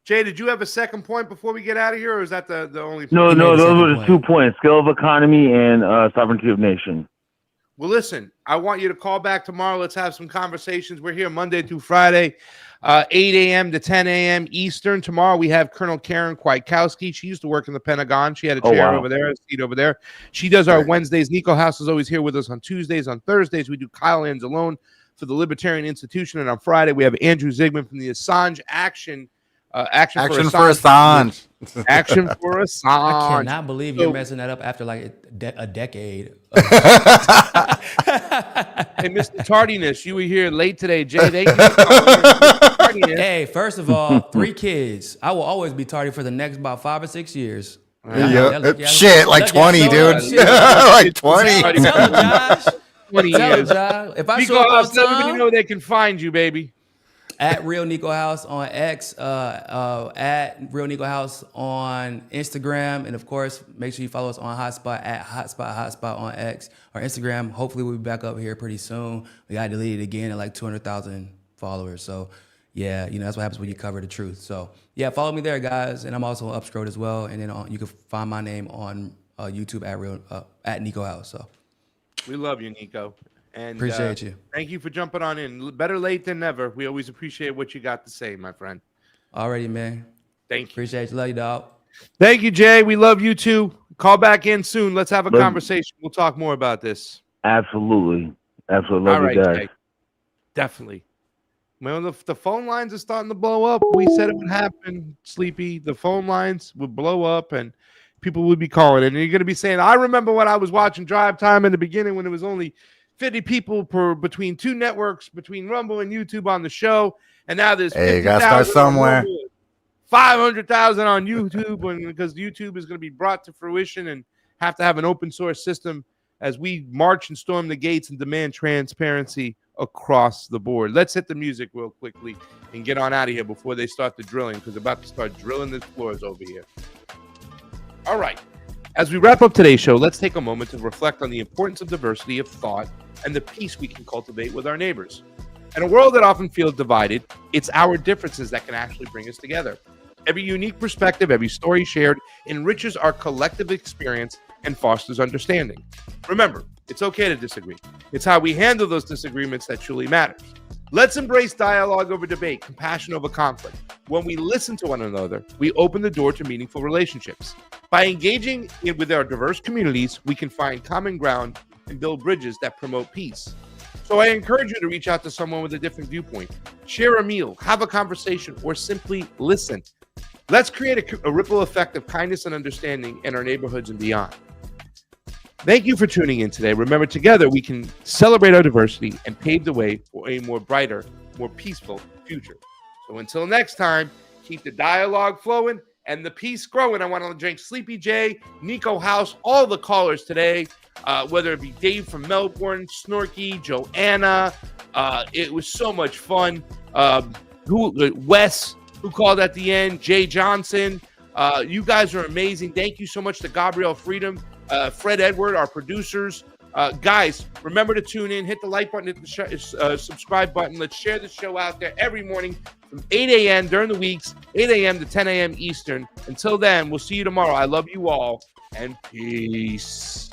Jay, did you have a second point before we get out of here, or is that the only point? No, those were the 2 points: scale of economy and sovereignty of nation. Well, listen, I want you to call back tomorrow. Let's have some conversations. We're here Monday through Friday, 8 a.m. to 10 a.m. Eastern. Tomorrow we have Colonel Karen Kwiatkowski. She used to work in the Pentagon. She had a chair over there, a seat over there. She does our Wednesdays. Nico House is always here with us on Tuesdays. On Thursdays, we do Kyle Anzalone for the Libertarian Institution. And on Friday, we have Andrew Zigman from the Assange Action for Assange. Action for Assange. I cannot believe you're messing that up after like a decade. Hey, Mr. Tardiness, you were here late today, Jay. Thank you for calling. Hey, first of all, 3 kids. I will always be tardy for the next about 5 or 6 years. Shit, like 20, dude. Like 20. Tell them, Josh. 20 years. If I Nico show up on House, everybody time, know they can find you, baby. at Real Nico House on X, at Real Nico House on Instagram, and of course, make sure you follow us on Hotspot at Hotspot on X or Instagram. Hopefully, we'll be back up here pretty soon. We got deleted again at like 200,000 followers. So, yeah, that's what happens when you cover the truth. So, yeah, follow me there, guys, and I'm also on Upscrote as well. And then you can find my name on YouTube at Nico House. So, we love you, Nico. And appreciate you. Thank you for jumping on in. Better late than never. We always appreciate what you got to say, my friend. Alrighty, man. Thank you. Appreciate you. Love you, dog. Thank you, Jay. We love you too. Call back in soon. Let's have a conversation. We'll talk more about this. Absolutely. Love you guys. Jay. Definitely. Well, the phone lines are starting to blow up. We said it would happen, Sleepy. The phone lines would blow up and people would be calling. And you're going to be saying, I remember when I was watching Drive Time in the beginning when it was only 50 people between 2 networks, between Rumble and YouTube on the show, and now there's 50,000 gotta start somewhere. 500,000 on YouTube, and because YouTube is going to be brought to fruition and have to have an open source system as we march and storm the gates and demand transparency across the board. Let's hit the music real quickly and get on out of here before they start the drilling, because they're about to start drilling the floors over here. All right. As we wrap up today's show, let's take a moment to reflect on the importance of diversity of thought and the peace we can cultivate with our neighbors. In a world that often feels divided, it's our differences that can actually bring us together. Every unique perspective, every story shared enriches our collective experience and fosters understanding. Remember, it's okay to disagree. It's how we handle those disagreements that truly matters. Let's embrace dialogue over debate, compassion over conflict. When we listen to one another, we open the door to meaningful relationships. By engaging with our diverse communities, we can find common ground and build bridges that promote peace. So I encourage you to reach out to someone with a different viewpoint. Share a meal, have a conversation, or simply listen. Let's create a ripple effect of kindness and understanding in our neighborhoods and beyond. Thank you for tuning in today. Remember, together we can celebrate our diversity and pave the way for a more brighter, more peaceful future. So until next time, keep the dialogue flowing and the peace growing. I want to thank Sleepy J, Nico House, all the callers today, whether it be Dave from Melbourne, Snorky, Joanna. It was so much fun. Wes, who called at the end, Jay Johnson. You guys are amazing. Thank you so much to Gabrielle Freedom, Fred Edward, our producers. Guys, remember to tune in, hit the like button, hit the subscribe button. Let's share the show out there every morning from 8 a.m. during the weeks, 8 a.m. to 10 a.m. Eastern. Until then, we'll see you tomorrow. I love you all, and peace.